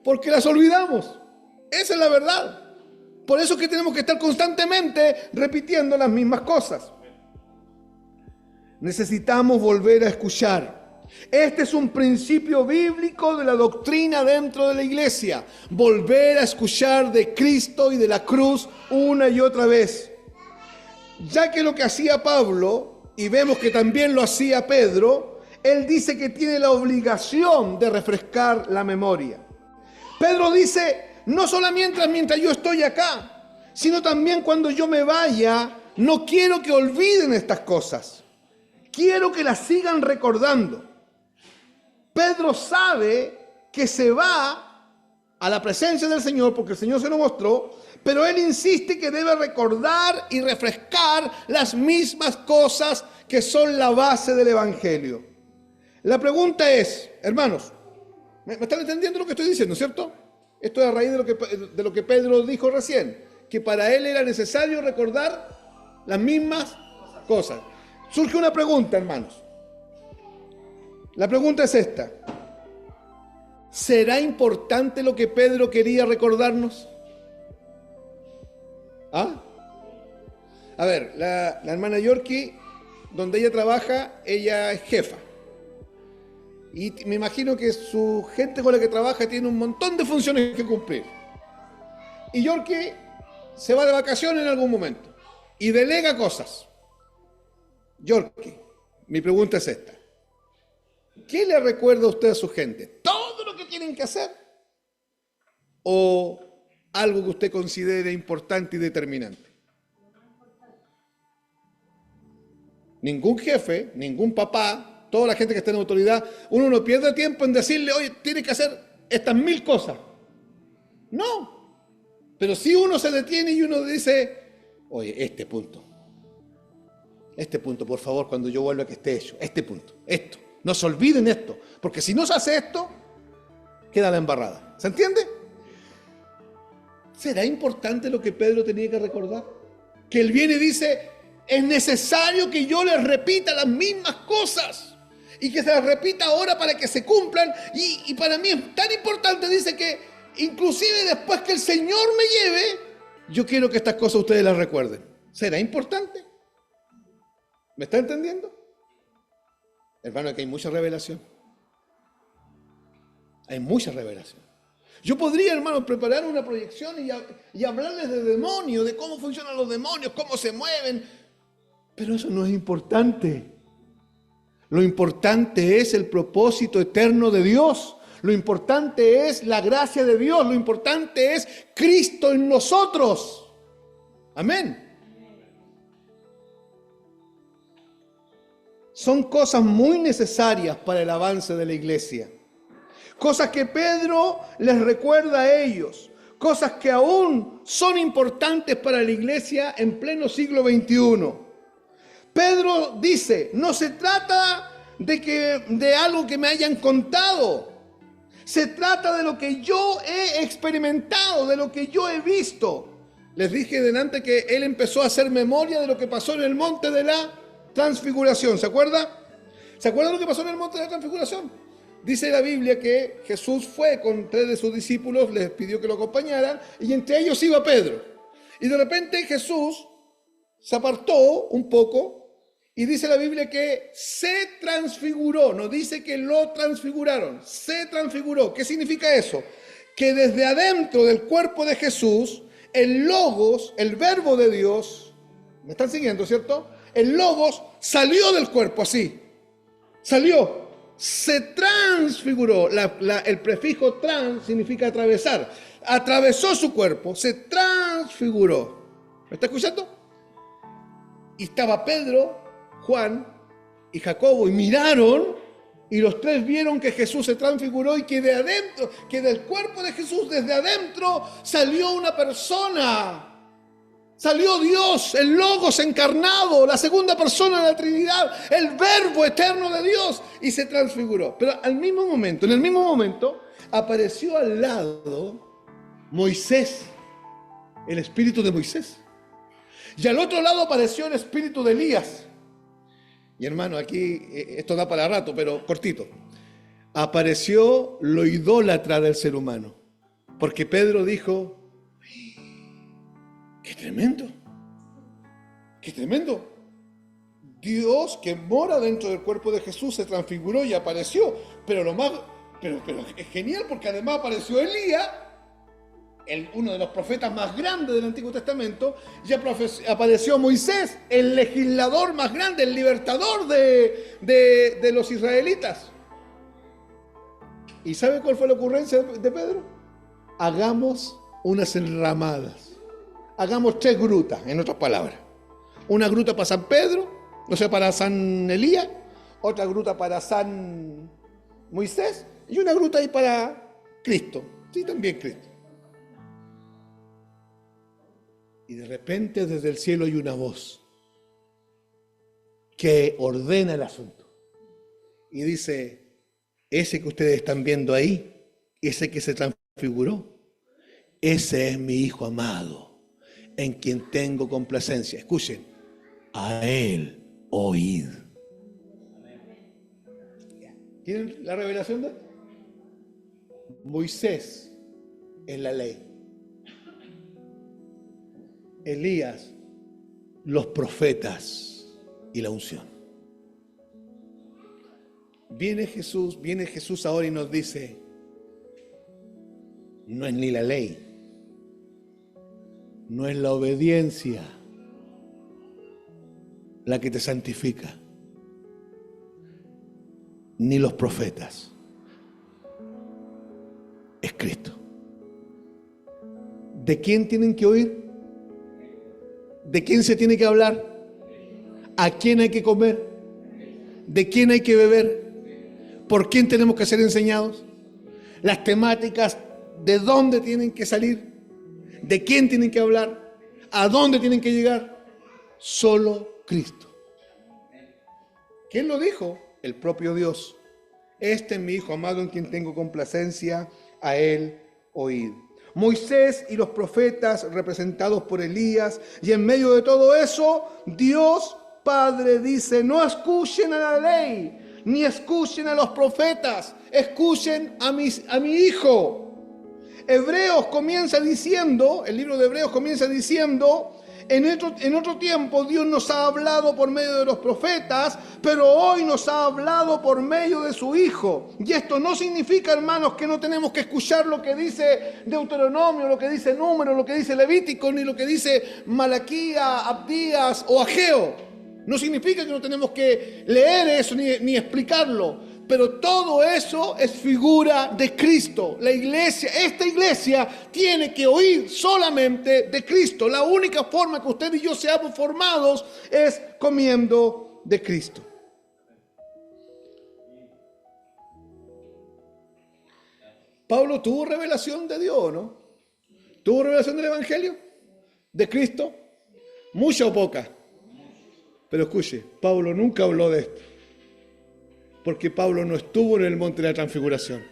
Porque las olvidamos. Esa es la verdad. Por eso es que tenemos que estar constantemente repitiendo las mismas cosas. Necesitamos volver a escuchar. Este es un principio bíblico de la doctrina dentro de la iglesia. Volver a escuchar de Cristo y de la cruz una y otra vez. Ya que lo que hacía Pablo, y vemos que también lo hacía Pedro, él dice que tiene la obligación de refrescar la memoria. Pedro dice, no solamente mientras yo estoy acá, sino también cuando yo me vaya, no quiero que olviden estas cosas. Quiero que las sigan recordando. Pedro sabe que se va a la presencia del Señor porque el Señor se lo mostró, pero él insiste que debe recordar y refrescar las mismas cosas que son la base del Evangelio. La pregunta es, hermanos, ¿me están entendiendo lo que estoy diciendo, cierto? Esto es a raíz de lo que Pedro dijo recién, que para él era necesario recordar las mismas cosas. Surge una pregunta, hermanos. La pregunta es esta. ¿Será importante lo que Pedro quería recordarnos? ¿Ah? A ver, la hermana Yorkie, donde ella trabaja, ella es jefa. Y me imagino que su gente con la que trabaja tiene un montón de funciones que cumplir. Y Yorkie se va de vacaciones en algún momento y delega cosas. Yorkie, mi pregunta es esta. ¿Qué le recuerda a usted a su gente? ¿Todo lo que tienen que hacer? ¿O algo que usted considere importante y determinante. Ningún jefe, ningún papá, toda la gente que está en autoridad, uno no pierde tiempo en decirle, oye, tiene que hacer estas 1000 cosas. No. Pero si uno se detiene y uno dice, oye, este punto, por favor, cuando yo vuelva que esté hecho, este punto, esto. No se olviden esto, porque si no se hace esto, queda la embarrada. ¿Se entiende? ¿Será importante lo que Pedro tenía que recordar? Que él viene y dice, es necesario que yo les repita las mismas cosas y que se las repita ahora para que se cumplan. Y para mí es tan importante, dice que inclusive después que el Señor me lleve, yo quiero que estas cosas ustedes las recuerden. ¿Será importante? ¿Me está entendiendo? Hermano, aquí hay mucha revelación. Hay mucha revelación. Yo podría, hermano, preparar una proyección y hablarles de demonios, de cómo funcionan los demonios, cómo se mueven. Pero eso no es importante. Lo importante es el propósito eterno de Dios. Lo importante es la gracia de Dios. Lo importante es Cristo en nosotros. Amén. Son cosas muy necesarias para el avance de la iglesia. Cosas que Pedro les recuerda a ellos. Cosas que aún son importantes para la iglesia en pleno siglo XXI. Pedro dice, no se trata de algo que me hayan contado. Se trata de lo que yo he experimentado, de lo que yo he visto. Les dije delante que él empezó a hacer memoria de lo que pasó en el monte de la Transfiguración. ¿Se acuerda? ¿Se acuerda lo que pasó en el monte de la Transfiguración? Dice la Biblia que Jesús fue con 3 de sus discípulos, les pidió que lo acompañaran, y entre ellos iba Pedro. Y de repente Jesús se apartó un poco, y dice la Biblia que se transfiguró, no dice que lo transfiguraron, se transfiguró. ¿Qué significa eso? Que desde adentro del cuerpo de Jesús, el Logos, el Verbo de Dios, ¿me están siguiendo, cierto? El Logos salió del cuerpo así, salió, se transfiguró. El prefijo trans significa atravesar. Atravesó su cuerpo, se transfiguró. ¿Me está escuchando? Y estaba Pedro, Juan y Jacobo y miraron y los 3 vieron que Jesús se transfiguró y que de adentro, que del cuerpo de Jesús desde adentro salió una persona. Salió Dios, el Logos encarnado, la segunda persona de la Trinidad, el Verbo eterno de Dios, y se transfiguró. Pero en el mismo momento, apareció al lado Moisés, el espíritu de Moisés. Y al otro lado apareció el espíritu de Elías. Y hermano, aquí esto da para rato, pero cortito. Apareció lo idólatra del ser humano. Porque Pedro dijo, ¡qué tremendo! ¡Qué tremendo! Dios que mora dentro del cuerpo de Jesús se transfiguró y apareció. Pero es genial porque además apareció Elías, uno de los profetas más grandes del Antiguo Testamento, y apareció Moisés, el legislador más grande, el libertador de los israelitas. ¿Y sabe cuál fue la ocurrencia de Pedro? Hagamos unas enramadas. Hagamos 3 grutas, en otras palabras. Una gruta para San Pedro, o sea, para San Elías, otra gruta para San Moisés, y una gruta ahí para Cristo. Sí, también Cristo. Y de repente desde el cielo hay una voz que ordena el asunto. Y dice, ese que ustedes están viendo ahí, ese que se transfiguró, ese es mi Hijo amado, en quien tengo complacencia. Escuchen, a Él oíd. ¿Tienen la revelación de Moisés en la ley? Elías, los profetas y la unción. Viene Jesús ahora y nos dice, no es ni la ley, no es la obediencia la que te santifica, ni los profetas, es Cristo. ¿De quién tienen que oír? ¿De quién se tiene que hablar? ¿A quién hay que comer? ¿De quién hay que beber? ¿Por quién tenemos que ser enseñados? Las temáticas, ¿de dónde tienen que salir? ¿De quién tienen que hablar? ¿A dónde tienen que llegar? Solo Cristo. ¿Quién lo dijo? El propio Dios. Este es mi Hijo amado en quien tengo complacencia, a Él oíd. Moisés y los profetas representados por Elías, y en medio de todo eso, Dios Padre dice, no escuchen a la ley, ni escuchen a los profetas, escuchen a mi Hijo. Hebreos comienza diciendo, el libro de Hebreos comienza diciendo, en otro tiempo Dios nos ha hablado por medio de los profetas, pero hoy nos ha hablado por medio de su Hijo. Y esto no significa, hermanos, que no tenemos que escuchar lo que dice Deuteronomio, lo que dice Número, lo que dice Levítico, ni lo que dice Malaquía, Abdías o Ageo. No significa que no tenemos que leer eso ni explicarlo. Pero todo eso es figura de Cristo. La iglesia, esta iglesia tiene que oír solamente de Cristo. La única forma que usted y yo seamos formados es comiendo de Cristo. Pablo tuvo revelación de Dios, ¿no? ¿Tuvo revelación del Evangelio? ¿De Cristo? ¿Mucha o poca? Pero escuche, Pablo nunca habló de esto. Porque Pablo no estuvo en el monte de la transfiguración.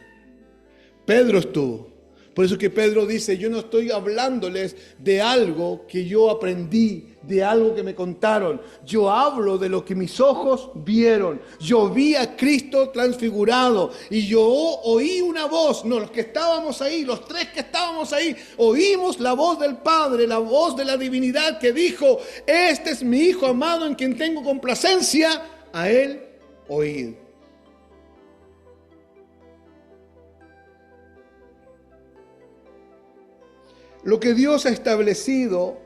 Pedro estuvo. Por eso que Pedro dice, yo no estoy hablándoles de algo que yo aprendí, de algo que me contaron. Yo hablo de lo que mis ojos vieron. Yo vi a Cristo transfigurado y yo oí una voz. No, los que estábamos ahí, los tres que estábamos ahí, oímos la voz del Padre, la voz de la divinidad que dijo, este es mi Hijo amado en quien tengo complacencia, a Él oíd. Lo que Dios ha establecido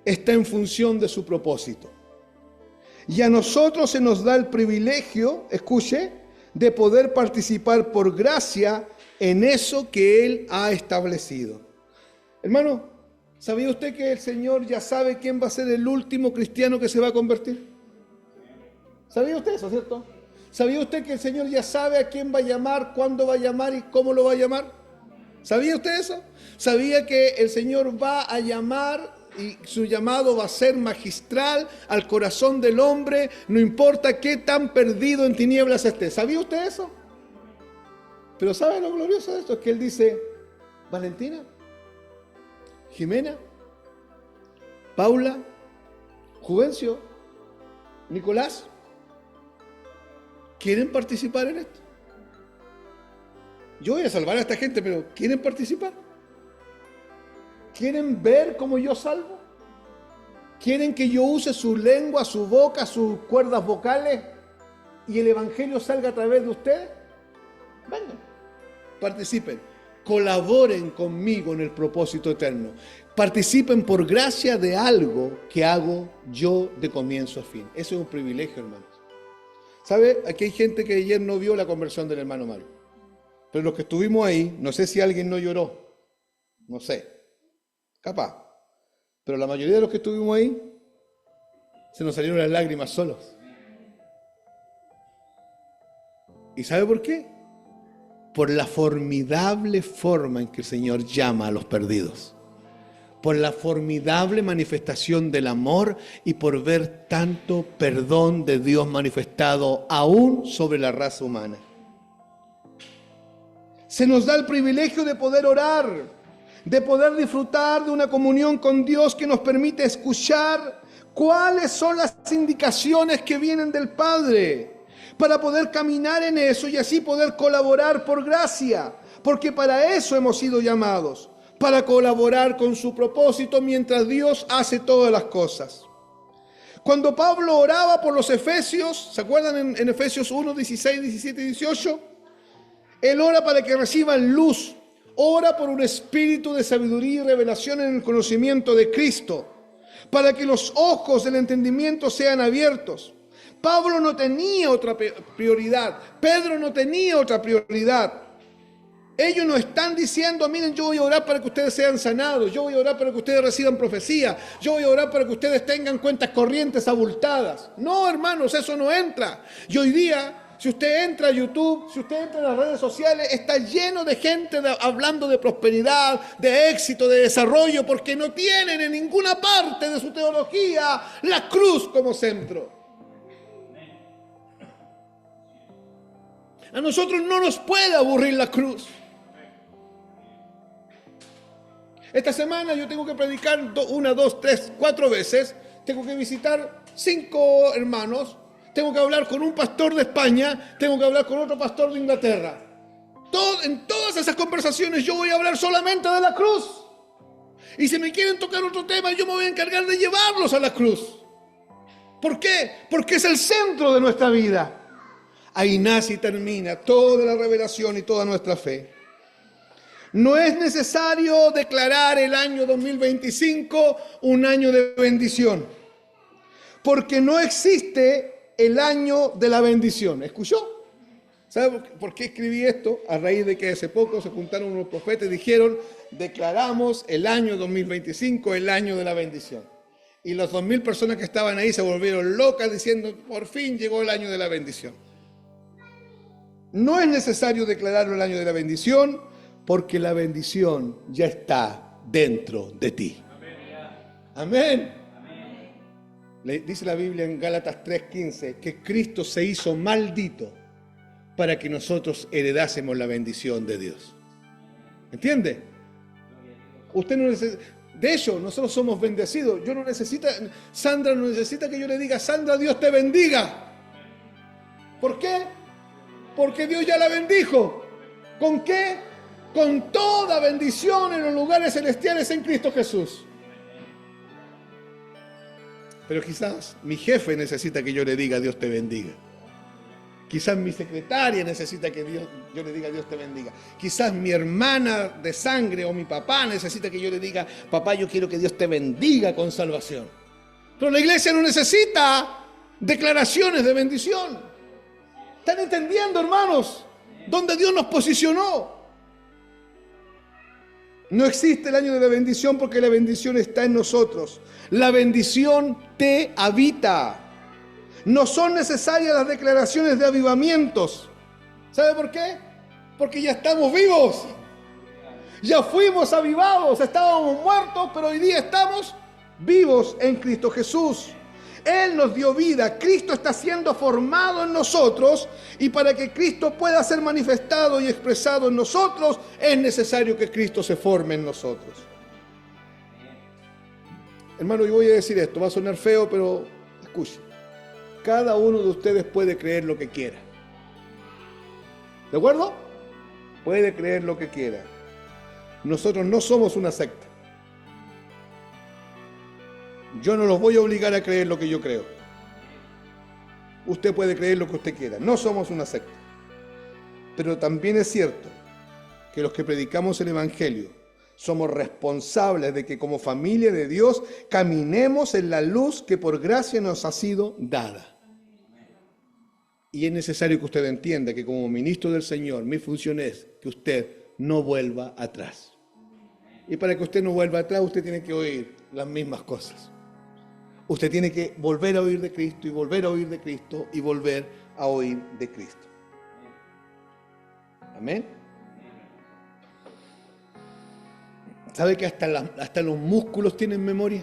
está en función de su propósito. Y a nosotros se nos da el privilegio, escuche, de poder participar por gracia en eso que Él ha establecido. Hermano, ¿sabía usted que el Señor ya sabe quién va a ser el último cristiano que se va a convertir? ¿Sabía usted eso, cierto? ¿Sabía usted que el Señor ya sabe a quién va a llamar, cuándo va a llamar y cómo lo va a llamar? ¿Sabía usted eso? ¿Sabía que el Señor va a llamar y su llamado va a ser magistral al corazón del hombre, no importa qué tan perdido en tinieblas esté? ¿Sabía usted eso? Pero ¿sabe lo glorioso de esto? Es que Él dice, Valentina, Jimena, Paula, Juvencio, Nicolás, ¿quieren participar en esto? Yo voy a salvar a esta gente, pero ¿quieren participar? ¿Quieren ver cómo yo salvo? ¿Quieren que yo use su lengua, su boca, sus cuerdas vocales y el Evangelio salga a través de ustedes? Vengan, participen, colaboren conmigo en el propósito eterno. Participen por gracia de algo que hago yo de comienzo a fin. Eso es un privilegio, hermanos. ¿Sabe? Aquí hay gente que ayer no vio la conversión del hermano Mario. Pero los que estuvimos ahí, no sé si alguien no lloró, no sé, capaz. Pero la mayoría de los que estuvimos ahí, se nos salieron las lágrimas solos. ¿Y sabe por qué? Por la formidable forma en que el Señor llama a los perdidos. Por la formidable manifestación del amor y por ver tanto perdón de Dios manifestado aún sobre la raza humana. Se nos da el privilegio de poder orar, de poder disfrutar de una comunión con Dios que nos permite escuchar cuáles son las indicaciones que vienen del Padre, para poder caminar en eso y así poder colaborar por gracia, porque para eso hemos sido llamados, para colaborar con su propósito mientras Dios hace todas las cosas. Cuando Pablo oraba por los efesios, ¿se acuerdan en Efesios 1, 16, 17 y 18? Él ora para que reciban luz, ora por un espíritu de sabiduría y revelación en el conocimiento de Cristo, para que los ojos del entendimiento sean abiertos. Pablo no tenía otra prioridad, Pedro no tenía otra prioridad. Ellos no están diciendo, miren, yo voy a orar para que ustedes sean sanados, yo voy a orar para que ustedes reciban profecía, yo voy a orar para que ustedes tengan cuentas corrientes abultadas. No, hermanos, eso no entra. Y hoy día, si usted entra a YouTube, si usted entra a las redes sociales, está lleno de gente hablando de prosperidad, de éxito, de desarrollo, porque no tienen en ninguna parte de su teología la cruz como centro. A nosotros no nos puede aburrir la cruz. Esta semana yo tengo que predicar 1, 2, 3, 4 veces. Tengo que visitar 5 hermanos. Tengo que hablar con un pastor de España. Tengo que hablar con otro pastor de Inglaterra. En todas esas conversaciones yo voy a hablar solamente de la cruz. Y si me quieren tocar otro tema, yo me voy a encargar de llevarlos a la cruz. ¿Por qué? Porque es el centro de nuestra vida. Ahí nace y termina toda la revelación y toda nuestra fe. No es necesario declarar el año 2025 un año de bendición, porque no existe el año de la bendición. ¿Escuchó? ¿Sabe por qué escribí esto? A raíz de que hace poco se juntaron unos profetas y dijeron, declaramos el año 2025 el año de la bendición. Y las 2.000 personas que estaban ahí se volvieron locas diciendo, por fin llegó el año de la bendición. No es necesario declararlo el año de la bendición, porque la bendición ya está dentro de ti. Amén. Dice la Biblia en Gálatas 3:15 que Cristo se hizo maldito para que nosotros heredásemos la bendición de Dios. ¿Entiende? Usted no necesita. De hecho, nosotros somos bendecidos. Sandra no necesita que yo le diga, Sandra, Dios te bendiga. ¿Por qué? Porque Dios ya la bendijo. ¿Con qué? Con toda bendición en los lugares celestiales en Cristo Jesús. Pero quizás mi jefe necesita que yo le diga Dios te bendiga. Quizás mi secretaria necesita que yo le diga Dios te bendiga. Quizás mi hermana de sangre o mi papá necesita que yo le diga, papá, yo quiero que Dios te bendiga con salvación. Pero la iglesia no necesita declaraciones de bendición. ¿Están entendiendo, hermanos? ¿Dónde Dios nos posicionó? No existe el año de la bendición porque la bendición está en nosotros. La bendición te habita. No son necesarias las declaraciones de avivamientos. ¿Sabe por qué? Porque ya estamos vivos. Ya fuimos avivados. Estábamos muertos, pero hoy día estamos vivos en Cristo Jesús. Él nos dio vida. Cristo está siendo formado en nosotros, y para que Cristo pueda ser manifestado y expresado en nosotros, es necesario que Cristo se forme en nosotros. Hermano, yo voy a decir esto, va a sonar feo, pero escuche. Cada uno de ustedes puede creer lo que quiera. ¿De acuerdo? Puede creer lo que quiera. Nosotros no somos una secta. Yo no los voy a obligar a creer lo que yo creo. Usted puede creer lo que usted quiera. No somos una secta. Pero también es cierto que los que predicamos el Evangelio somos responsables de que como familia de Dios caminemos en la luz que por gracia nos ha sido dada. Y es necesario que usted entienda que como ministro del Señor, mi función es que usted no vuelva atrás. Y para que usted no vuelva atrás, usted tiene que oír las mismas cosas. Usted tiene que volver a oír de Cristo y volver a oír de Cristo y volver a oír de Cristo. Amén. ¿Sabe que hasta los músculos tienen memoria?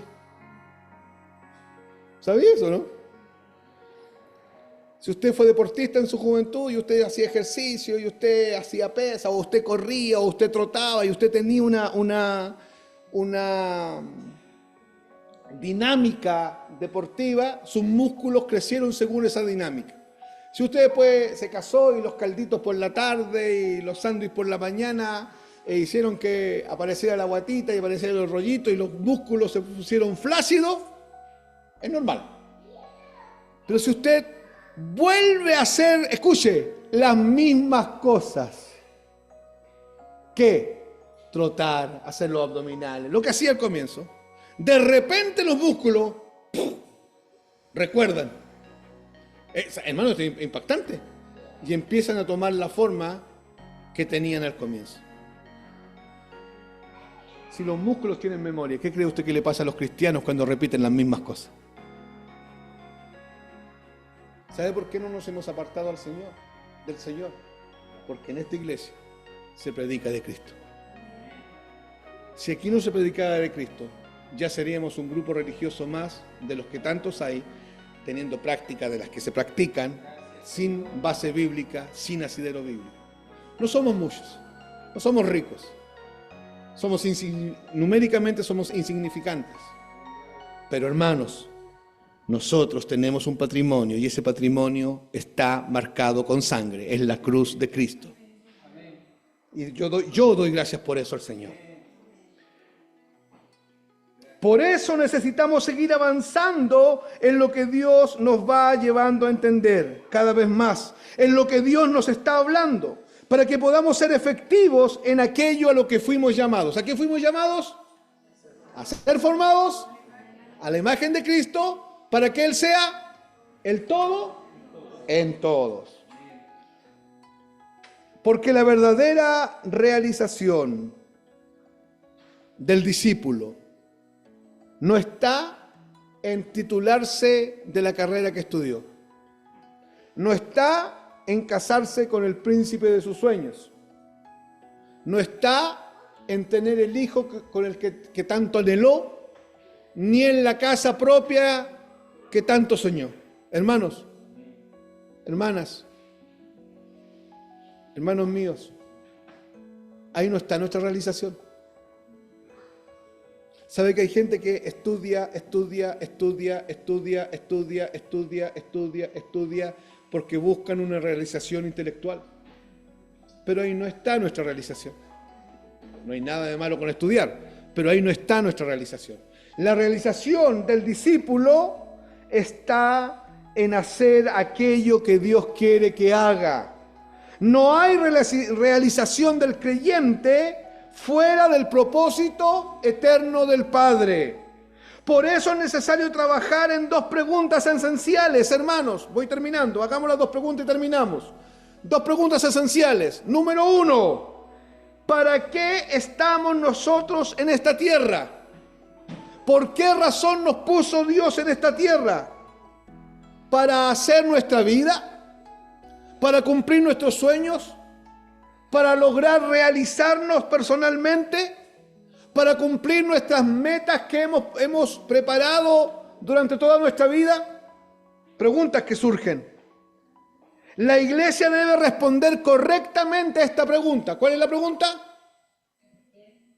¿Sabía eso, no? Si usted fue deportista en su juventud y usted hacía ejercicio y usted hacía pesa o usted corría o usted trotaba y usted tenía una dinámica deportiva, sus músculos crecieron según esa dinámica. Si usted después se casó y los calditos por la tarde y los sándwiches por la mañana hicieron que apareciera la guatita y apareciera el rollito y los músculos se pusieron flácidos, es normal. Pero si usted vuelve a hacer, escuche, las mismas cosas que trotar, hacer los abdominales, lo que hacía al comienzo, de repente los músculos recuerdan. Hermano, esto es impactante. Y empiezan a tomar la forma que tenían al comienzo. Si los músculos tienen memoria, ¿qué cree usted que le pasa a los cristianos cuando repiten las mismas cosas? ¿Sabe por qué no nos hemos apartado del Señor? Porque en esta iglesia se predica de Cristo. Si aquí no se predicara de Cristo, ya seríamos un grupo religioso más de los que tantos hay, teniendo prácticas de las que se practican, sin base bíblica, sin asidero bíblico. No somos muchos, no somos ricos, numéricamente somos insignificantes. Pero hermanos, nosotros tenemos un patrimonio y ese patrimonio está marcado con sangre, es la cruz de Cristo. Y yo doy gracias por eso al Señor. Por eso necesitamos seguir avanzando en lo que Dios nos va llevando a entender cada vez más, en lo que Dios nos está hablando, para que podamos ser efectivos en aquello a lo que fuimos llamados. ¿A qué fuimos llamados? A ser formados a la imagen de Cristo, para que Él sea el todo en todos. Porque la verdadera realización del discípulo no está en titularse de la carrera que estudió. No está en casarse con el príncipe de sus sueños. No está en tener el hijo con el que tanto anheló, ni en la casa propia que tanto soñó. Hermanos, hermanas, hermanos míos, ahí no está nuestra realización. ¿Sabe que hay gente que estudia porque buscan una realización intelectual? Pero ahí no está nuestra realización. No hay nada de malo con estudiar, pero ahí no está nuestra realización. La realización del discípulo está en hacer aquello que Dios quiere que haga. No hay realización del creyente fuera del propósito eterno del Padre. Por eso es necesario trabajar en dos preguntas esenciales, hermanos. Voy terminando, hagamos las dos preguntas y terminamos. Dos preguntas esenciales. Número 1, ¿para qué estamos nosotros en esta tierra? ¿Por qué razón nos puso Dios en esta tierra? ¿Para hacer nuestra vida? ¿Para cumplir nuestros sueños? ¿Para lograr realizarnos personalmente? ¿Para cumplir nuestras metas que hemos preparado durante toda nuestra vida? Preguntas que surgen. La iglesia debe responder correctamente a esta pregunta. ¿Cuál es la pregunta?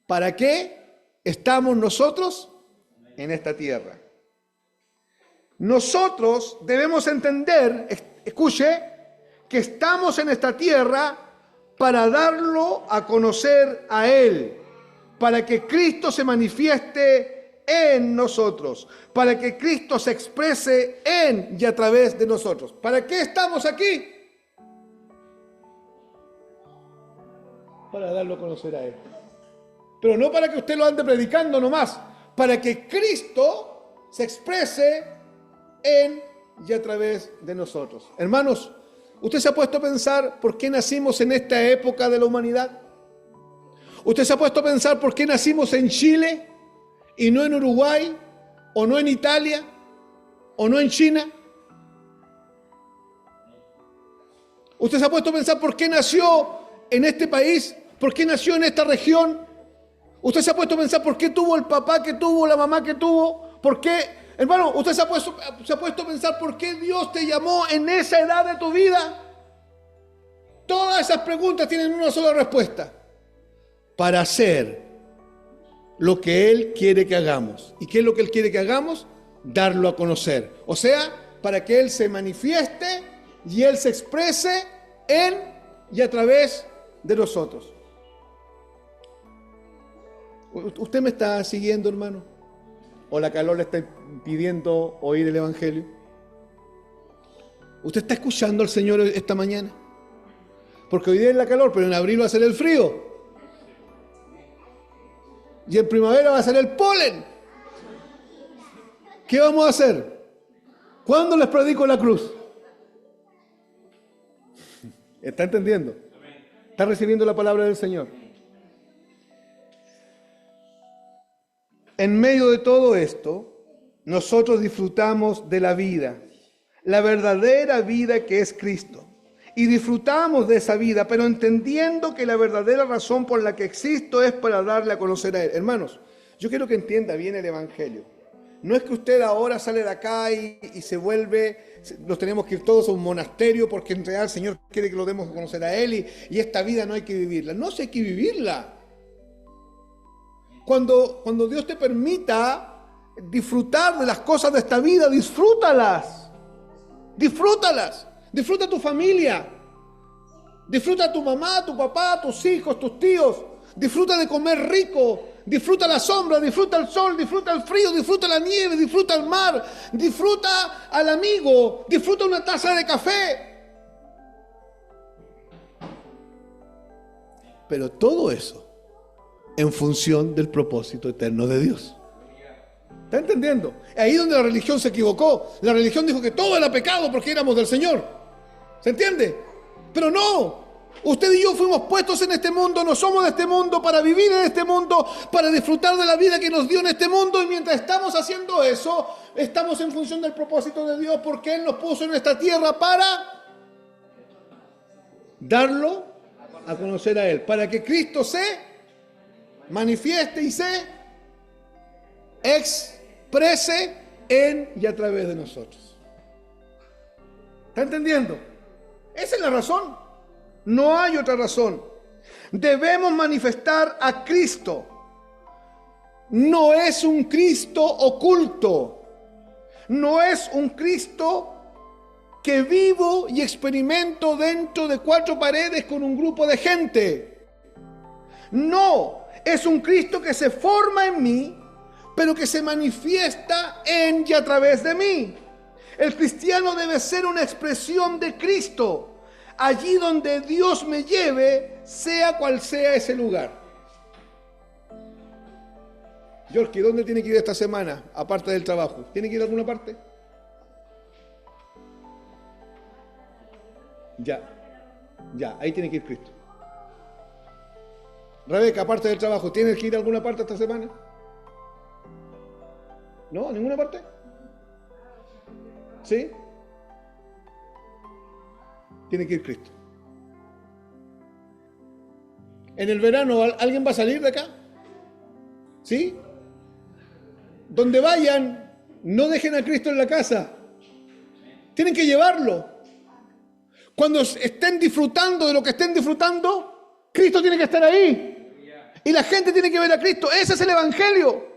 ¿Para qué estamos nosotros en esta tierra? Nosotros debemos entender, escuche, que estamos en esta tierra para darlo a conocer a Él, para que Cristo se manifieste en nosotros, para que Cristo se exprese en y a través de nosotros. ¿Para qué estamos aquí? Para darlo a conocer a Él. Pero no para que usted lo ande predicando nomás, para que Cristo se exprese en y a través de nosotros. Hermanos, ¿usted se ha puesto a pensar por qué nacimos en esta época de la humanidad? ¿Usted se ha puesto a pensar por qué nacimos en Chile y no en Uruguay, o no en Italia, o no en China? ¿Usted se ha puesto a pensar por qué nació en este país? ¿Por qué nació en esta región? ¿Usted se ha puesto a pensar por qué tuvo el papá que tuvo, la mamá que tuvo? ¿Por qué? Hermano, ¿usted se ha puesto a pensar por qué Dios te llamó en esa edad de tu vida? Todas esas preguntas tienen una sola respuesta. Para hacer lo que Él quiere que hagamos. ¿Y qué es lo que Él quiere que hagamos? Darlo a conocer. O sea, para que Él se manifieste y Él se exprese en y a través de nosotros. ¿Usted me está siguiendo, hermano? ¿O la calor le está impidiendo oír el Evangelio? ¿Usted está escuchando al Señor esta mañana? Porque hoy día es la calor, pero en abril va a ser el frío. Y en primavera va a ser el polen. ¿Qué vamos a hacer? ¿Cuándo les predico la cruz? ¿Está entendiendo? ¿Está recibiendo la palabra del Señor? En medio de todo esto, nosotros disfrutamos de la vida, la verdadera vida que es Cristo. Y disfrutamos de esa vida, pero entendiendo que la verdadera razón por la que existo es para darle a conocer a Él. Hermanos, yo quiero que entienda bien el Evangelio. No es que usted ahora sale de acá y se vuelve, nos tenemos que ir todos a un monasterio porque en realidad el Señor quiere que lo demos a conocer a Él y esta vida no hay que vivirla. No, sí hay que vivirla. Cuando Dios te permita disfrutar de las cosas de esta vida, disfrútalas. Disfrútalas. Disfruta tu familia. Disfruta a tu mamá, a tu papá, a tus hijos, tus tíos. Disfruta de comer rico. Disfruta la sombra, disfruta el sol, disfruta el frío, disfruta la nieve, disfruta el mar, disfruta al amigo, disfruta una taza de café. Pero todo eso en función del propósito eterno de Dios. ¿Está entendiendo? Ahí donde la religión se equivocó. La religión dijo que todo era pecado porque éramos del Señor. ¿Se entiende? Pero no. Usted y yo fuimos puestos en este mundo, no somos de este mundo, para vivir en este mundo, para disfrutar de la vida que nos dio en este mundo. Y mientras estamos haciendo eso, estamos en función del propósito de Dios, porque Él nos puso en esta tierra para darlo a conocer a Él, para que Cristo se manifieste y se exprese en y a través de nosotros. ¿Está entendiendo? Esa es la razón. No hay otra razón. Debemos manifestar a Cristo. No es un Cristo oculto. No es un Cristo que vivo y experimento dentro de cuatro paredes con un grupo de gente. No, es un Cristo que se forma en mí, pero que se manifiesta en y a través de mí. El cristiano debe ser una expresión de Cristo. Allí donde Dios me lleve, sea cual sea ese lugar. Yorkie, ¿dónde tiene que ir esta semana, aparte del trabajo? ¿Tiene que ir a alguna parte? Ya, ahí tiene que ir Cristo. Rebeca, aparte del trabajo, ¿tienes que ir a alguna parte esta semana? ¿No? ¿A ninguna parte? ¿Sí? Tiene que ir Cristo. En el verano, ¿alguien va a salir de acá? ¿Sí? Donde vayan, no dejen a Cristo en la casa. Tienen que llevarlo. Cuando estén disfrutando de lo que estén disfrutando, Cristo tiene que estar ahí. Y la gente tiene que ver a Cristo. Ese es el Evangelio.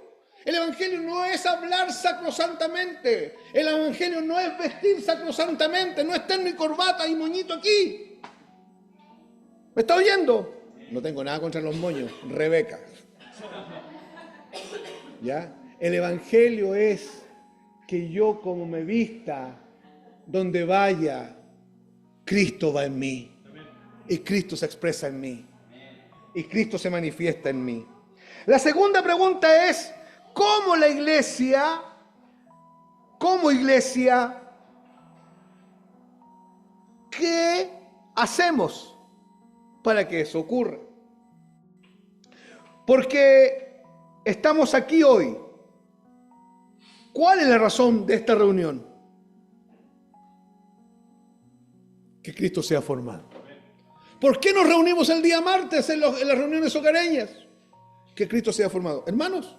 El Evangelio no es hablar sacrosantamente. El Evangelio no es vestir sacrosantamente. No es terno y corbata y moñito aquí. ¿Me está oyendo? No tengo nada contra los moños. Rebeca. ¿Ya? El Evangelio es que yo como me vista, donde vaya, Cristo va en mí. Y Cristo se expresa en mí. Y Cristo se manifiesta en mí. La segunda pregunta es, ¿cómo la iglesia, qué hacemos para que eso ocurra? Porque estamos aquí hoy. ¿Cuál es la razón de esta reunión? Que Cristo sea formado. ¿Por qué nos reunimos el día martes en las reuniones hogareñas? Que Cristo sea formado. Hermanos,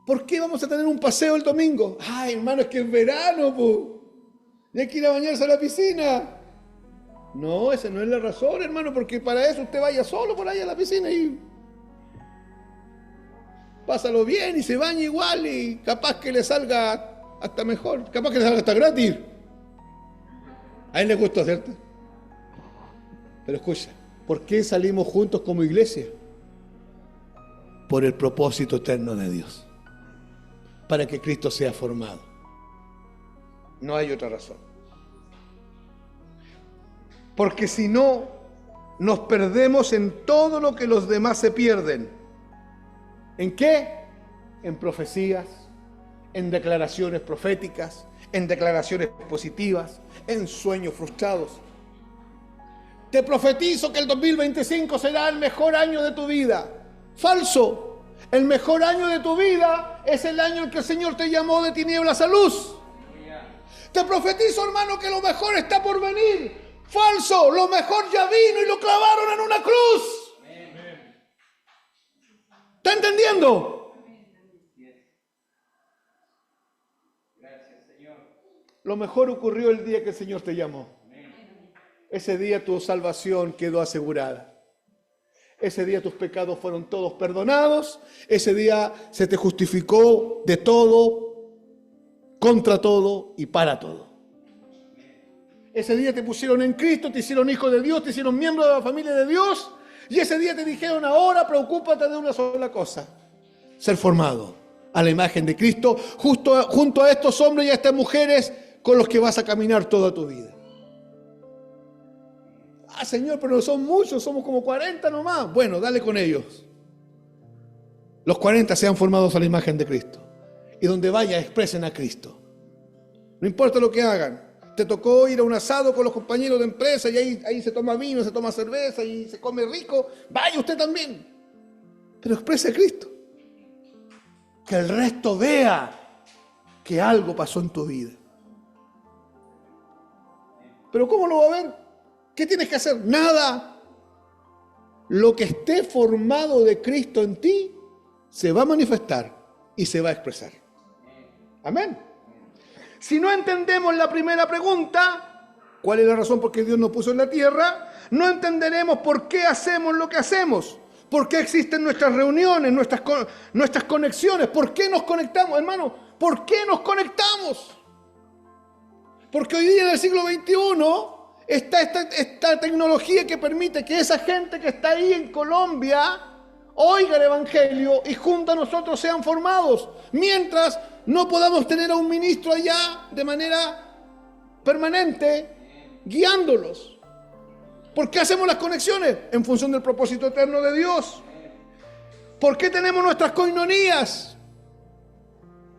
¿por qué vamos a tener un paseo el domingo? Ay, hermano, es que es verano, po. Y hay que ir a bañarse a la piscina. No, esa no es la razón, hermano, porque para eso usted vaya solo por ahí a la piscina y pásalo bien y se baña igual y capaz que le salga hasta mejor, capaz que le salga hasta gratis. A él le gustó, ¿cierto? Pero escucha, ¿por qué salimos juntos como iglesia? Por el propósito eterno de Dios. Para que Cristo sea formado. No hay otra razón. Porque si no, nos perdemos en todo lo que los demás se pierden. ¿En qué? En profecías, en declaraciones proféticas, en declaraciones positivas, en sueños frustrados. te profetizo que el 2025 será el mejor año de tu vida. Falso. El mejor año de tu vida es el año en que el Señor te llamó de tinieblas a luz. Te profetizo, hermano, que lo mejor está por venir. Falso. Lo mejor ya vino y lo clavaron en una cruz. ¿Está entendiendo? Lo mejor ocurrió el día que el Señor te llamó. Ese día tu salvación quedó asegurada. Ese día tus pecados fueron todos perdonados. Ese día se te justificó de todo, contra todo y para todo. Ese día te pusieron en Cristo, te hicieron hijo de Dios, te hicieron miembro de la familia de Dios. Y ese día te dijeron, ahora preocúpate de una sola cosa: ser formado a la imagen de Cristo, junto a estos hombres y a estas mujeres con los que vas a caminar toda tu vida. Ah, Señor, pero no son muchos, somos como 40 nomás. Bueno, dale con ellos. Los 40 sean formados a la imagen de Cristo. Y donde vaya, expresen a Cristo. No importa lo que hagan. Te tocó ir a un asado con los compañeros de empresa y ahí se toma vino, se toma cerveza y se come rico. Vaya usted también. Pero exprese a Cristo. Que el resto vea que algo pasó en tu vida. ¿Pero cómo lo va a ver? ¿Qué tienes que hacer? Nada. Lo que esté formado de Cristo en ti se va a manifestar y se va a expresar. Amén. Si no entendemos la primera pregunta, ¿cuál es la razón por qué Dios nos puso en la tierra? No entenderemos por qué hacemos lo que hacemos. ¿Por qué existen nuestras reuniones, nuestras conexiones? ¿Por qué nos conectamos, hermano? ¿Por qué nos conectamos? Porque hoy día en el siglo XXI está esta tecnología que permite que esa gente que está ahí en Colombia oiga el Evangelio y junto a nosotros sean formados. Mientras no podamos tener a un ministro allá de manera permanente guiándolos. ¿Por qué hacemos las conexiones? En función del propósito eterno de Dios. ¿Por qué tenemos nuestras coinonías?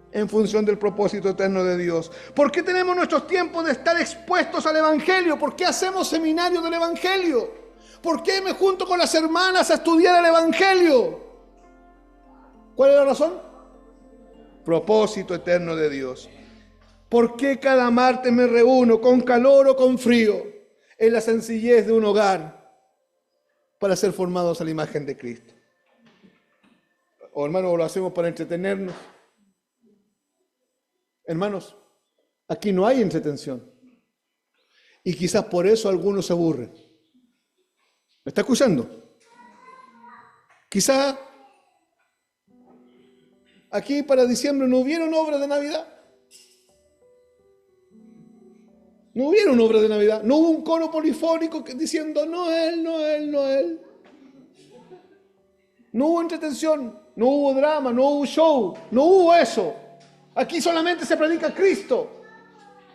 En función del propósito eterno de Dios. ¿Por qué tenemos nuestros tiempos de estar expuestos al Evangelio? ¿Por qué hacemos seminarios del Evangelio? ¿Por qué me junto con las hermanas a estudiar el Evangelio? ¿Cuál es la razón? Propósito eterno de Dios. ¿Por qué cada martes me reúno con calor o con frío en la sencillez de un hogar para ser formados a la imagen de Cristo? O hermano, lo hacemos para entretenernos. Hermanos, aquí no hay entretención. Y quizás por eso algunos se aburren. ¿Me está escuchando? Quizás aquí para diciembre no hubieron obras de Navidad. No hubieron obras de Navidad. No hubo un coro polifónico diciendo Noel, Noel, Noel. No hubo entretención, no hubo drama, no hubo show, no hubo eso. Aquí solamente se predica a Cristo.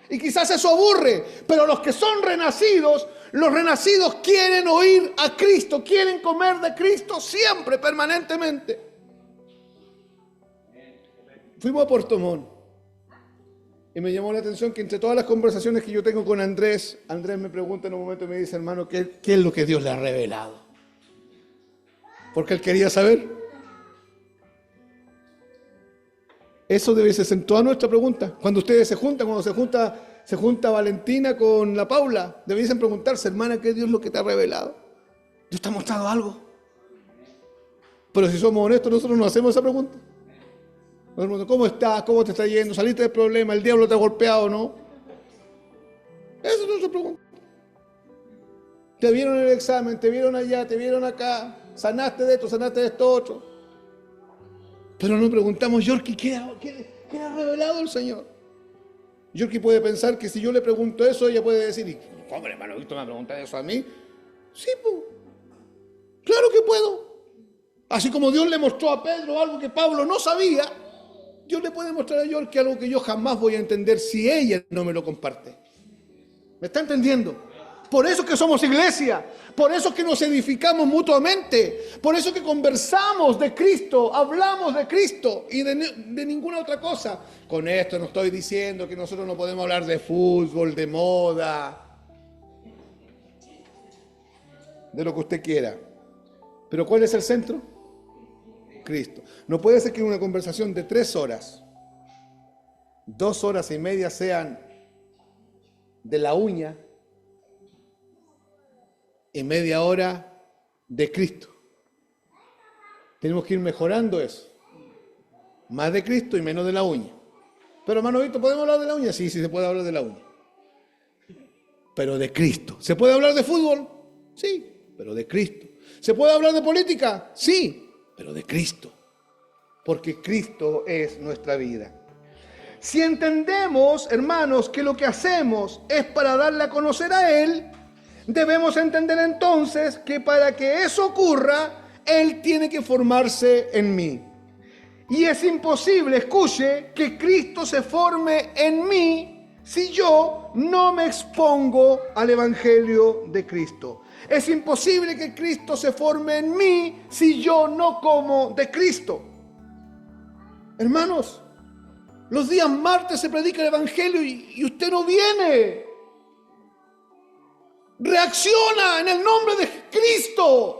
Y quizás eso aburre, pero los que son renacidos, los renacidos quieren oír a Cristo, quieren comer de Cristo siempre, permanentemente. Fuimos a Puerto Montt y me llamó la atención que entre todas las conversaciones que yo tengo con Andrés me pregunta en un momento y me dice, hermano, ¿qué es lo que Dios le ha revelado? Porque él quería saber. Eso debe ser en toda nuestra pregunta. Cuando ustedes se juntan, se junta Valentina con la Paula, debiesen preguntarse, hermana, ¿qué es Dios lo que te ha revelado? ¿Dios te ha mostrado algo? Pero si somos honestos, nosotros no hacemos esa pregunta. ¿Cómo estás? ¿Cómo te está yendo? ¿Saliste del problema? ¿El diablo te ha golpeado o no? Esa es nuestra pregunta. Te vieron en el examen, te vieron allá, te vieron acá, sanaste de esto otro. Pero no preguntamos, Yorkie, ¿qué ha revelado el Señor? Yorkie puede pensar que si yo le pregunto eso, ella puede decir, ¿cómo, hermano Víctor, me pregunta eso a mí? Sí, pues, claro que puedo. Así como Dios le mostró a Pedro algo que Pablo no sabía, Dios le puede mostrar a Yorkie algo que yo jamás voy a entender si ella no me lo comparte. ¿Me está entendiendo? Por eso que somos iglesia, por eso que nos edificamos mutuamente, por eso que conversamos de Cristo, hablamos de Cristo y de ninguna otra cosa. Con esto no estoy diciendo que nosotros no podemos hablar de fútbol, de moda. de lo que usted quiera. Pero ¿cuál es el centro? Cristo. No puede ser que en una conversación de 3 horas, 2 horas y media sean de la uña y media hora de Cristo. Tenemos que ir mejorando eso. Más de Cristo y menos de la uña. Pero hermano Víctor, ¿podemos hablar de la uña? Sí, sí se puede hablar de la uña. Pero de Cristo. ¿Se puede hablar de fútbol? Sí, pero de Cristo. ¿Se puede hablar de política? Sí, pero de Cristo. Porque Cristo es nuestra vida. Si entendemos, hermanos, que lo que hacemos es para darle a conocer a Él, debemos entender entonces que para que eso ocurra, Él tiene que formarse en mí. Y es imposible, escuche, que Cristo se forme en mí si yo no me expongo al Evangelio de Cristo. Es imposible que Cristo se forme en mí si yo no como de Cristo. Hermanos, los días martes se predica el Evangelio y usted no viene. Reacciona en el nombre de Cristo.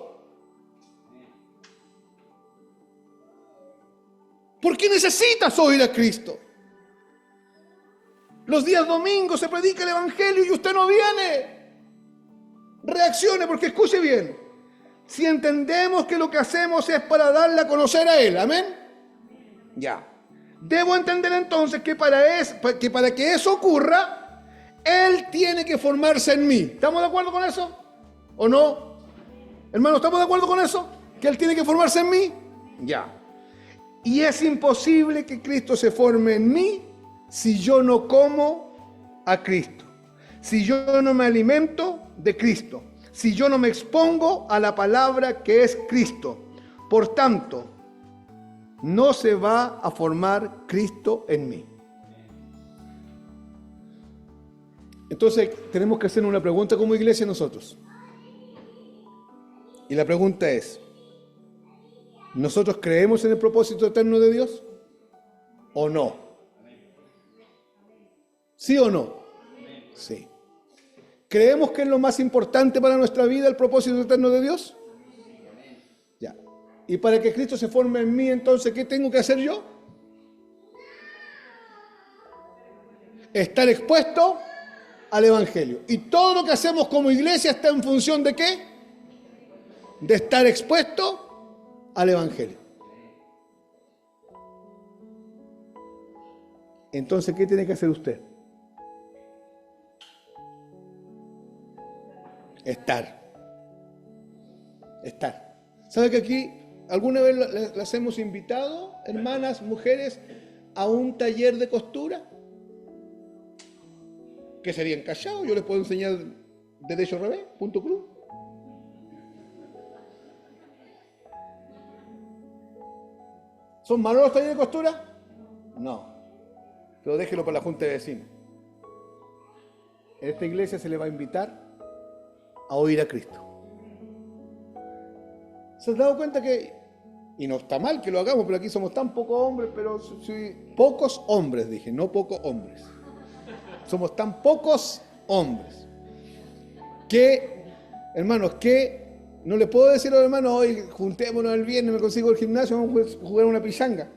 ¿Por qué necesitas oír a Cristo? Los días domingos se predica el Evangelio y usted no viene. Reaccione, porque escuche bien. Si entendemos que lo que hacemos es para darle a conocer a Él, ¿amén? Ya. Debo entender entonces que para que eso ocurra, Él tiene que formarse en mí. ¿Estamos de acuerdo con eso? ¿O no? Hermano, ¿estamos de acuerdo con eso? ¿Que Él tiene que formarse en mí? Ya. Y es imposible que Cristo se forme en mí si yo no como a Cristo, si yo no me alimento de Cristo, si yo no me expongo a la palabra que es Cristo. Por tanto, no se va a formar Cristo en mí. Entonces, tenemos que hacer una pregunta como iglesia nosotros. Y la pregunta es, ¿nosotros creemos en el propósito eterno de Dios? ¿O no? ¿Sí o no? Sí. ¿Creemos que es lo más importante para nuestra vida el propósito eterno de Dios? Ya. Y para que Cristo se forme en mí, entonces, ¿qué tengo que hacer yo? Estar expuesto al Evangelio. Y todo lo que hacemos como iglesia está en función ¿de qué? De estar expuesto al Evangelio. Entonces, ¿qué tiene que hacer usted? Estar. ¿Sabe que aquí alguna vez las hemos invitado, hermanas, mujeres, a un taller de costura? ¿Qué sería en Callao? Yo les puedo enseñar derecho al revés, punto cruz. ¿Son malos los talleres de costura? No. Pero déjelo para la junta de vecinos. En esta iglesia se le va a invitar a oír a Cristo. ¿Se han dado cuenta que, y no está mal que lo hagamos, pero aquí somos tan pocos hombres, pero sí, pocos hombres, dije, no pocos hombres. Somos tan pocos hombres que, hermanos, que no le puedo decir a los hermanos, hoy juntémonos el viernes, me consigo el gimnasio, vamos a jugar una pichanga.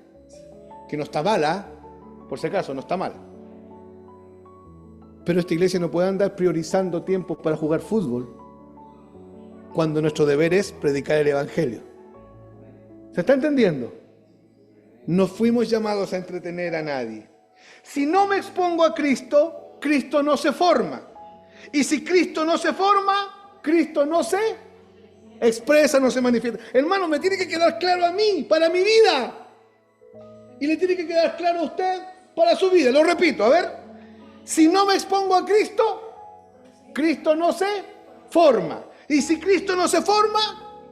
Que no está mala, por si acaso, no está mal. Pero esta iglesia no puede andar priorizando tiempos para jugar fútbol cuando nuestro deber es predicar el Evangelio. ¿Se está entendiendo? No fuimos llamados a entretener a nadie. Si no me expongo a Cristo, Cristo no se forma. Y si Cristo no se forma, Cristo no se expresa, no se manifiesta. Hermano, me tiene que quedar claro a mí, para mi vida. Y le tiene que quedar claro a usted para su vida. Lo repito, a ver. Si no me expongo a Cristo, Cristo no se forma. Y si Cristo no se forma,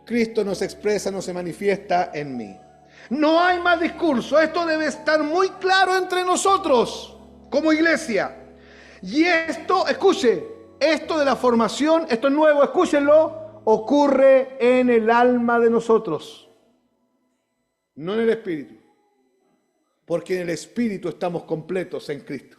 Cristo no se expresa, no se manifiesta en mí. No hay más discurso. Esto debe estar muy claro entre nosotros como iglesia. Y esto, escuche, esto de la formación, esto es nuevo, escúchenlo, ocurre en el alma de nosotros, no en el espíritu. Porque en el espíritu estamos completos en Cristo.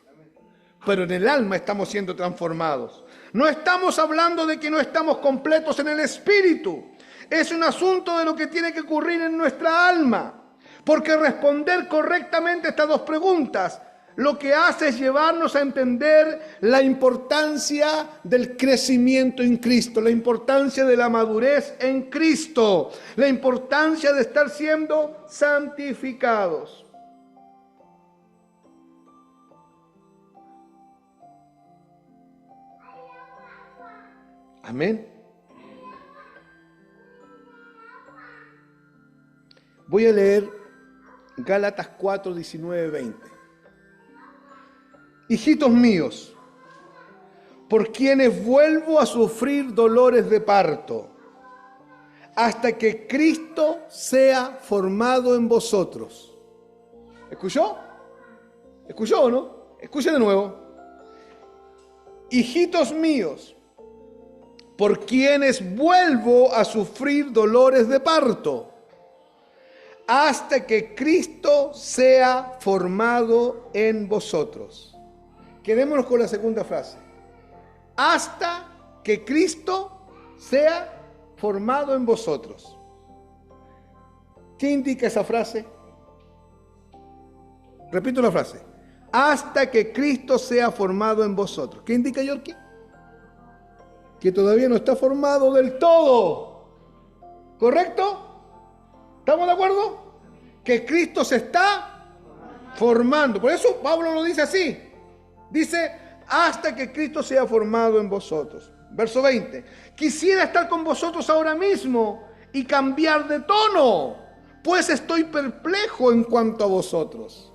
pero en el alma estamos siendo transformados. No estamos hablando de que no estamos completos en el espíritu. Es un asunto de lo que tiene que ocurrir en nuestra alma. Porque responder correctamente estas dos preguntas lo que hace es llevarnos a entender la importancia del crecimiento en Cristo, la importancia de la madurez en Cristo, la importancia de estar siendo santificados. Amén. Voy a leer Gálatas 4, 19, 20. Hijitos míos, por quienes vuelvo a sufrir dolores de parto, hasta que Cristo sea formado en vosotros. ¿Escuchó? ¿Escuchó o no? Escuche de nuevo. Hijitos míos, por quienes vuelvo a sufrir dolores de parto, hasta que Cristo sea formado en vosotros. Quedémonos con la segunda frase. Hasta que Cristo sea formado en vosotros. ¿Qué indica esa frase? Repito la frase. Hasta que Cristo sea formado en vosotros. ¿Qué indica, Yorkie? Que todavía no está formado del todo. ¿Correcto? ¿Estamos de acuerdo? Que Cristo se está formando. Por eso Pablo lo dice así. Dice, hasta que Cristo sea formado en vosotros. Verso 20. Quisiera estar con vosotros ahora mismo y cambiar de tono, pues estoy perplejo en cuanto a vosotros.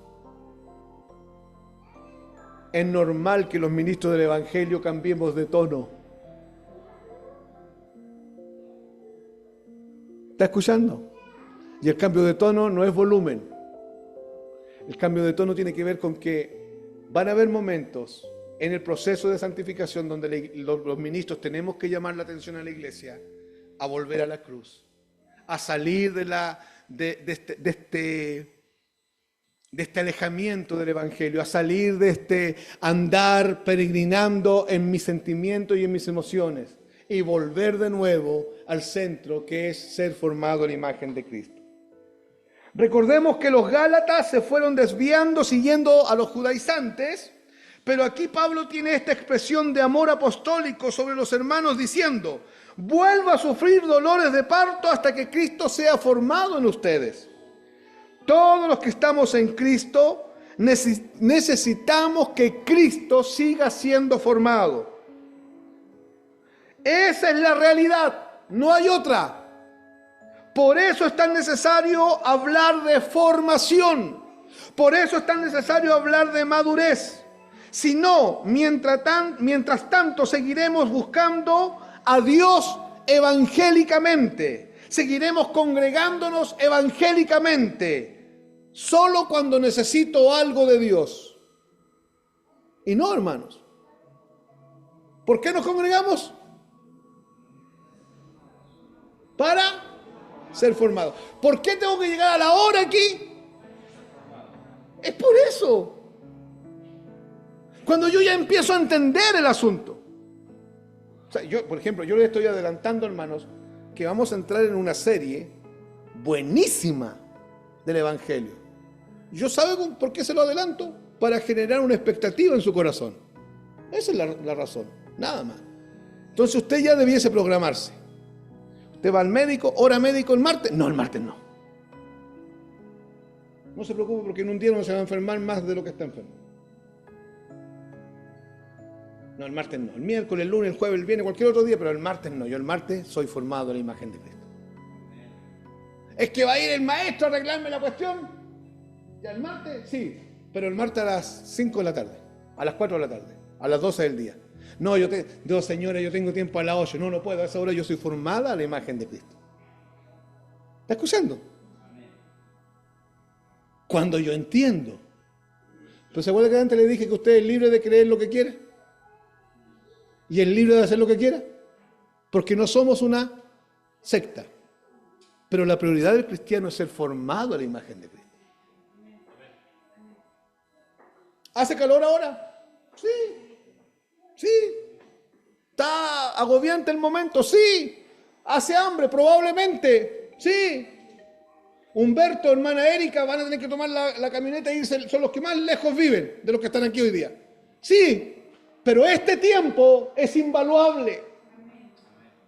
Es normal que los ministros del Evangelio cambiemos de tono. ¿Está escuchando? Y el cambio de tono no es volumen. El cambio de tono tiene que ver con que van a haber momentos en el proceso de santificación donde los ministros tenemos que llamar la atención a la iglesia a volver a la cruz, a salir de este alejamiento del Evangelio, a salir de este andar peregrinando en mis sentimientos y en mis emociones y volver de nuevo al centro, que es ser formado en la imagen de Cristo. Recordemos que los Gálatas se fueron desviando siguiendo a los judaizantes, pero aquí Pablo tiene esta expresión de amor apostólico sobre los hermanos diciendo, vuelva a sufrir dolores de parto hasta que Cristo sea formado en ustedes. Todos los que estamos en Cristo necesitamos que Cristo siga siendo formado. Esa es la realidad, no hay otra. Por eso es tan necesario hablar de formación. Por eso es tan necesario hablar de madurez. Si no, mientras tanto seguiremos buscando a Dios evangélicamente. Seguiremos congregándonos evangélicamente. Solo cuando necesito algo de Dios. Y no, hermanos. ¿Por qué nos congregamos? Para ser formado. ¿Por qué tengo que llegar a la hora aquí? Es por eso. Cuando yo ya empiezo a entender el asunto. O sea, yo, por ejemplo, yo les estoy adelantando, hermanos, que vamos a entrar en una serie buenísima del Evangelio. ¿Yo sabe por qué se lo adelanto? Para generar una expectativa en su corazón. Esa es la razón, nada más. Entonces usted ya debiese programarse. Usted va al médico, hora médico el martes. No, el martes no. No se preocupe porque en un día no se va a enfermar más de lo que está enfermo. No, el martes no. El miércoles, el lunes, el jueves, el viernes, cualquier otro día, pero el martes no. Yo el martes soy formado en la imagen de Cristo. ¿Es que va a ir el maestro a arreglarme la cuestión? ¿Ya el martes? Sí, pero el martes a las 5 de la tarde, a las 4 de la tarde, a las 12 del día. No, señora, yo tengo tiempo a las 8. No puedo, a esa hora yo soy formada a la imagen de Cristo. ¿Está escuchando? Cuando yo entiendo. ¿Pero se acuerda que antes le dije que usted es libre de creer lo que quiere? ¿Y es libre de hacer lo que quiera? Porque no somos una secta. Pero la prioridad del cristiano es ser formado a la imagen de Cristo. ¿Hace calor ahora? Sí. ¿Está agobiante el momento? Sí. ¿Hace hambre? Probablemente. Sí. Humberto, hermana Erika, van a tener que tomar la camioneta e irse. Son los que más lejos viven de los que están aquí hoy día. Sí. Pero este tiempo es invaluable.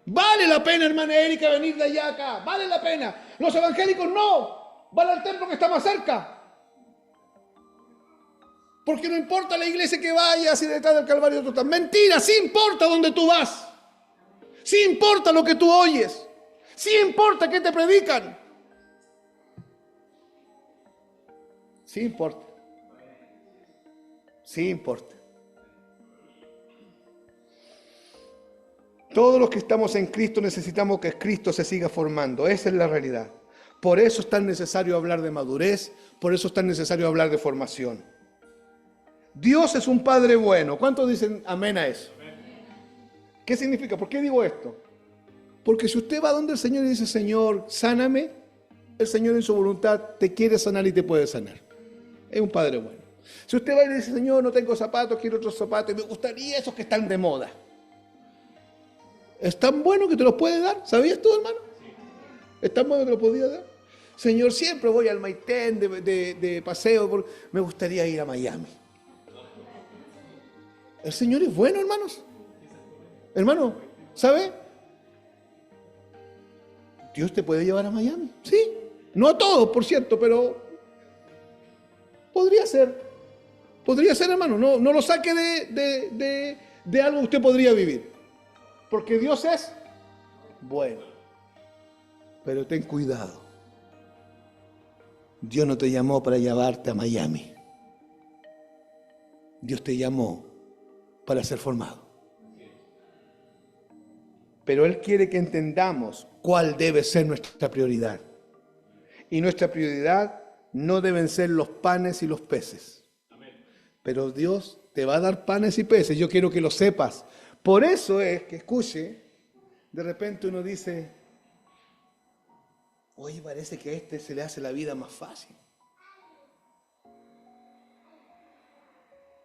Vale la pena, hermana Erika, venir de allá a acá. Vale la pena. Los evangélicos no. Van al templo que está más cerca. Porque no importa la iglesia que vayas y detrás del Calvario tú estás. Mentira, sí importa dónde tú vas. Sí importa lo que tú oyes. Sí importa qué te predican. Sí importa. Sí importa. Todos los que estamos en Cristo necesitamos que Cristo se siga formando. Esa es la realidad. Por eso es tan necesario hablar de madurez. Por eso es tan necesario hablar de formación. Dios es un Padre bueno. ¿Cuántos dicen amén a eso? ¿Qué significa? ¿Por qué digo esto? Porque si usted va donde el Señor y dice, Señor, sáname, el Señor en su voluntad te quiere sanar y te puede sanar. Es un Padre bueno. Si usted va y le dice, Señor, no tengo zapatos, quiero otros zapatos, y me gustaría esos que están de moda. Es tan bueno que te los puede dar. ¿Sabías tú, hermano? Es tan bueno que te los podía dar. Señor, siempre voy al Maitén de paseo, me gustaría ir a Miami. El Señor es bueno, hermanos. Hermano, ¿sabe? Dios te puede llevar a Miami. Sí. No a todos, por cierto, pero podría ser. Podría ser, hermano. No lo saque de algo que usted podría vivir. Porque Dios es bueno. Pero ten cuidado. Dios no te llamó para llevarte a Miami. Dios te llamó para ser formado. Pero Él quiere que entendamos cuál debe ser nuestra prioridad. Y nuestra prioridad no deben ser los panes y los peces. Pero Dios te va a dar panes y peces. Yo quiero que lo sepas. Por eso es que, escuche, de repente uno dice, oye, parece que a este se le hace la vida más fácil.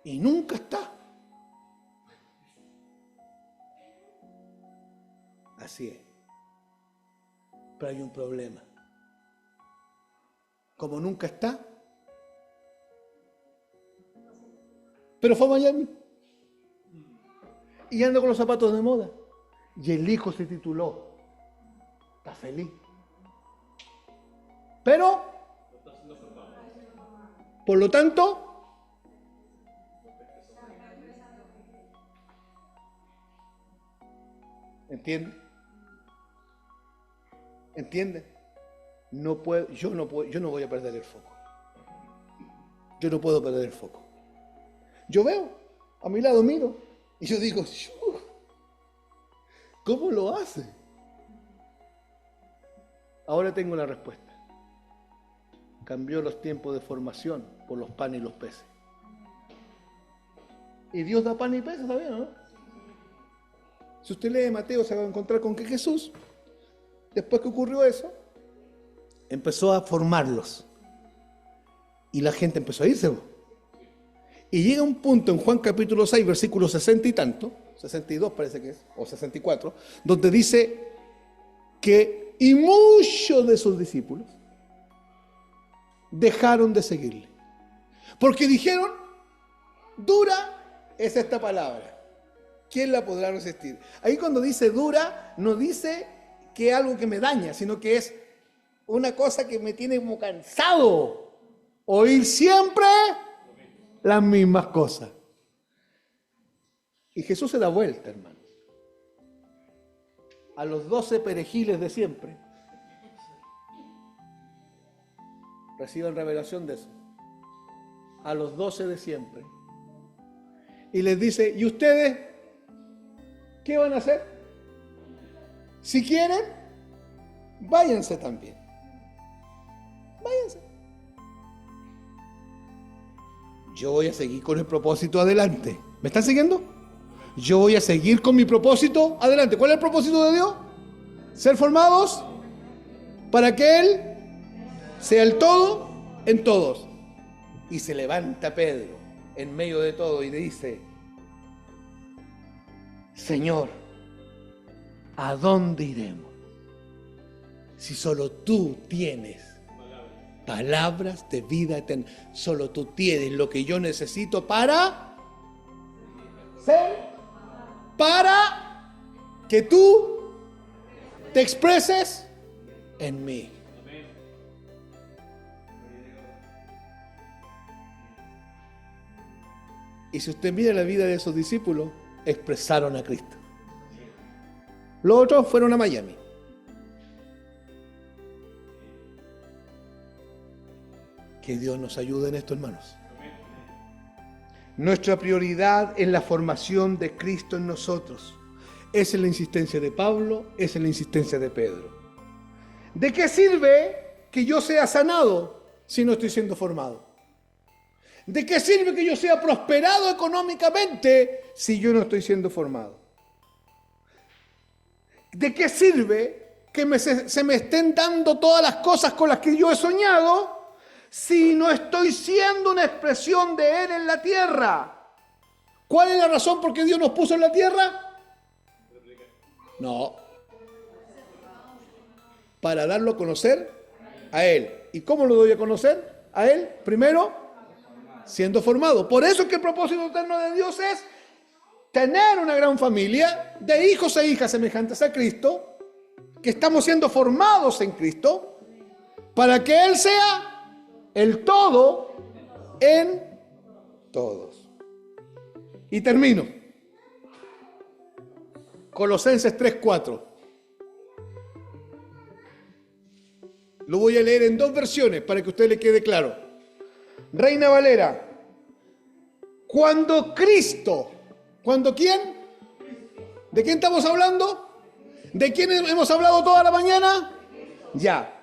Y nunca está. Así es. Pero hay un problema. Como nunca está, pero fue a Miami. Y anda con los zapatos de moda. Y el hijo se tituló. Está feliz. Pero, por lo tanto, ¿entiende? ¿Entiende? No puedo, yo no voy a perder el foco. Yo no puedo perder el foco. Yo veo, a mi lado miro, y yo digo, ¿cómo lo hace? Ahora tengo la respuesta. Cambió los tiempos de formación por los panes y los peces. Y Dios da pan y peces, ¿sabía, no? Si usted lee Mateo, se va a encontrar con que Jesús, después que ocurrió eso, empezó a formarlos. Y la gente empezó a irse. Y llega un punto en Juan capítulo 6, versículo 60 y tanto, 62 parece que es, o 64, donde dice que y muchos de sus discípulos dejaron de seguirle. Porque dijeron, dura es esta palabra. ¿Quién la podrá resistir? Ahí cuando dice dura, no dice que es algo que me daña, sino que es una cosa que me tiene como cansado. Oír siempre las mismas cosas. Y Jesús se da vuelta, hermano. A los 12 perejiles de siempre. Reciben revelación de eso. A los 12 de siempre. Y les dice, ¿y ustedes qué van a hacer? Si quieren, váyanse también. Váyanse. Yo voy a seguir con el propósito adelante. ¿Me están siguiendo? Yo voy a seguir con mi propósito adelante. ¿Cuál es el propósito de Dios? Ser formados para que Él sea el todo en todos. Y se levanta Pedro en medio de todo y le dice, Señor, ¿a dónde iremos? Si solo tú tienes palabras de vida eterna. Solo tú tienes lo que yo necesito para ser, para que tú te expreses en mí. Y si usted mira la vida de esos discípulos, expresaron a Cristo. Los otros fueron a Miami. Que Dios nos ayude en esto, hermanos. Nuestra prioridad es la formación de Cristo en nosotros. Esa es la insistencia de Pablo, esa es la insistencia de Pedro. ¿De qué sirve que yo sea sanado si no estoy siendo formado? ¿De qué sirve que yo sea prosperado económicamente si yo no estoy siendo formado? ¿De qué sirve que se me estén dando todas las cosas con las que yo he soñado si no estoy siendo una expresión de Él en la tierra? ¿Cuál es la razón por qué Dios nos puso en la tierra? No. Para darlo a conocer a Él. ¿Y cómo lo doy a conocer a Él? Primero, siendo formado. Por eso es que el propósito eterno de Dios es tener una gran familia de hijos e hijas semejantes a Cristo, que estamos siendo formados en Cristo, para que Él sea el todo en todos. Y termino. Colosenses 3:4. Lo voy a leer en dos versiones para que a usted le quede claro. Reina Valera. Cuando Cristo, ¿cuando quién? ¿De quién estamos hablando? ¿De quién hemos hablado toda la mañana? Ya.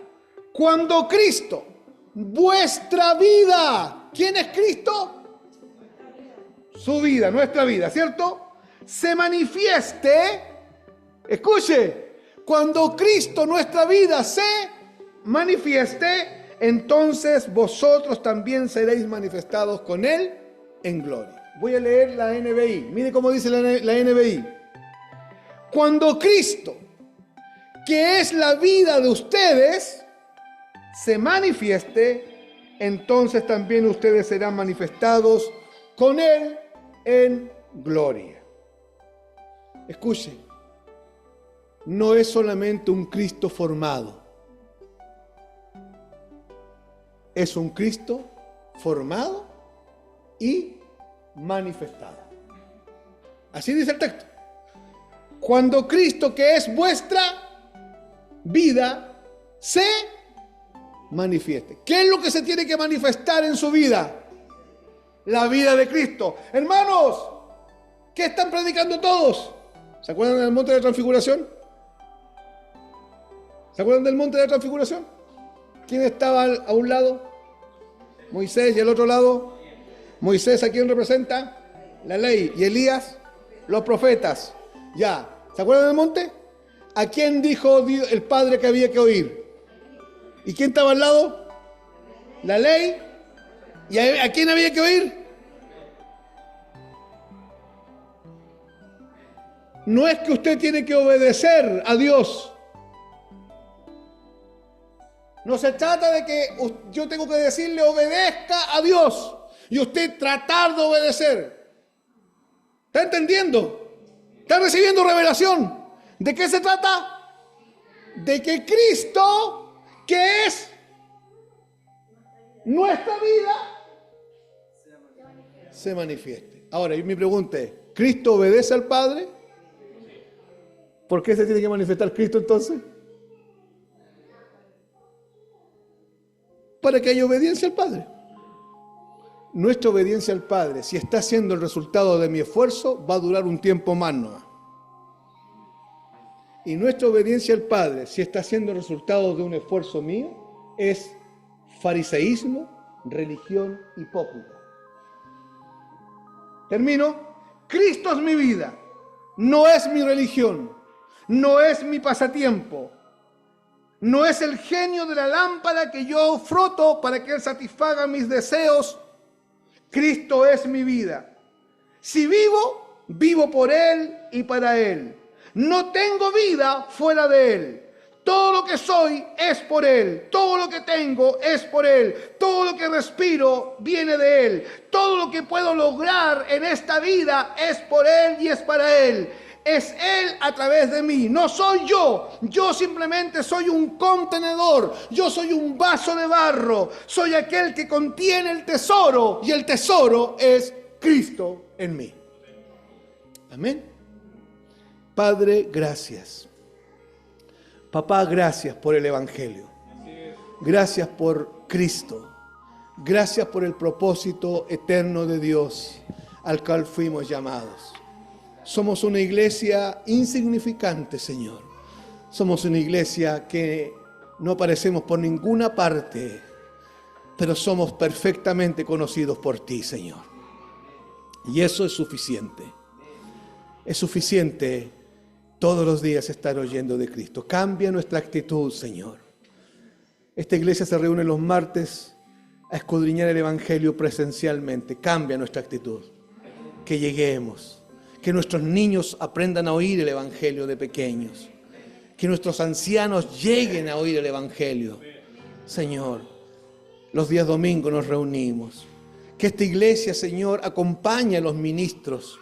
Cuando Cristo, vuestra vida, ¿quién es Cristo? Su vida, nuestra vida, ¿cierto? Se manifieste, escuche, cuando Cristo, nuestra vida, se manifieste, entonces vosotros también seréis manifestados con Él en gloria. Voy a leer la NBI. Mire cómo dice la NBI. Cuando Cristo, que es la vida de ustedes, se manifieste, entonces también ustedes serán manifestados con Él en gloria. Escuchen, no es solamente un Cristo formado, es un Cristo formado y manifestado. Así dice el texto. Cuando Cristo, que es vuestra vida, se manifieste. ¿Qué es lo que se tiene que manifestar en su vida? La vida de Cristo. Hermanos, ¿qué están predicando todos? ¿Se acuerdan del monte de la transfiguración? ¿Se acuerdan del monte de la transfiguración? ¿Quién estaba a un lado? Moisés, y al otro lado, Moisés, ¿a quién representa? La ley. Y Elías, los profetas. Ya. ¿Se acuerdan del monte? ¿A quién dijo Dios, el Padre, que había que oír? ¿Y quién estaba al lado? La ley. ¿Y a quién había que oír? No es que usted tiene que obedecer a Dios. No se trata de que yo tengo que decirle obedezca a Dios y usted tratar de obedecer. ¿Está entendiendo? ¿Está recibiendo revelación? ¿De qué se trata? De que Cristo, que es nuestra vida, se manifieste. Ahora, mi pregunta es, ¿Cristo obedece al Padre? ¿Por qué se tiene que manifestar Cristo entonces? Para que haya obediencia al Padre. Nuestra obediencia al Padre, si está siendo el resultado de mi esfuerzo, va a durar un tiempo más nomás. Y nuestra obediencia al Padre, si está siendo el resultado de un esfuerzo mío, es fariseísmo, religión hipócrita. Termino. Cristo es mi vida, no es mi religión, no es mi pasatiempo, no es el genio de la lámpara que yo froto para que Él satisfaga mis deseos. Cristo es mi vida. Si vivo, Vivo por Él y para Él. No tengo vida fuera de Él. Todo lo que soy es por Él. Todo lo que tengo es por Él. Todo lo que respiro viene de Él. Todo lo que puedo lograr en esta vida es por Él y es para Él. Es Él a través de mí. No soy yo. Yo simplemente soy un contenedor. Yo soy un vaso de barro. Soy aquel que contiene el tesoro. Y el tesoro es Cristo en mí. Amén. Padre, gracias. Papá, gracias por el Evangelio. Gracias por Cristo. Gracias por el propósito eterno de Dios al cual fuimos llamados. Somos una iglesia insignificante, Señor. Somos una iglesia que no aparecemos por ninguna parte, pero somos perfectamente conocidos por ti, Señor. Y eso es suficiente. Es suficiente todos los días estar oyendo de Cristo. Cambia nuestra actitud, Señor. Esta iglesia se reúne los martes a escudriñar el Evangelio presencialmente. Cambia nuestra actitud. Que lleguemos. Que nuestros niños aprendan a oír el Evangelio de pequeños. Que nuestros ancianos lleguen a oír el Evangelio. Señor, los días domingos nos reunimos. Que esta iglesia, Señor, acompañe a los ministros,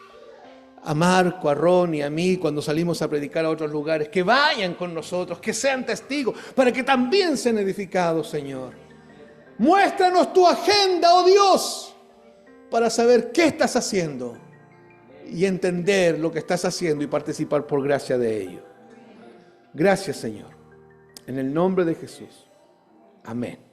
a Marco, a Ron y a mí cuando salimos a predicar a otros lugares, que vayan con nosotros, que sean testigos, para que también sean edificados, Señor. Muéstranos tu agenda, oh Dios, para saber qué estás haciendo y entender lo que estás haciendo y participar por gracia de ello. Gracias, Señor. En el nombre de Jesús. Amén.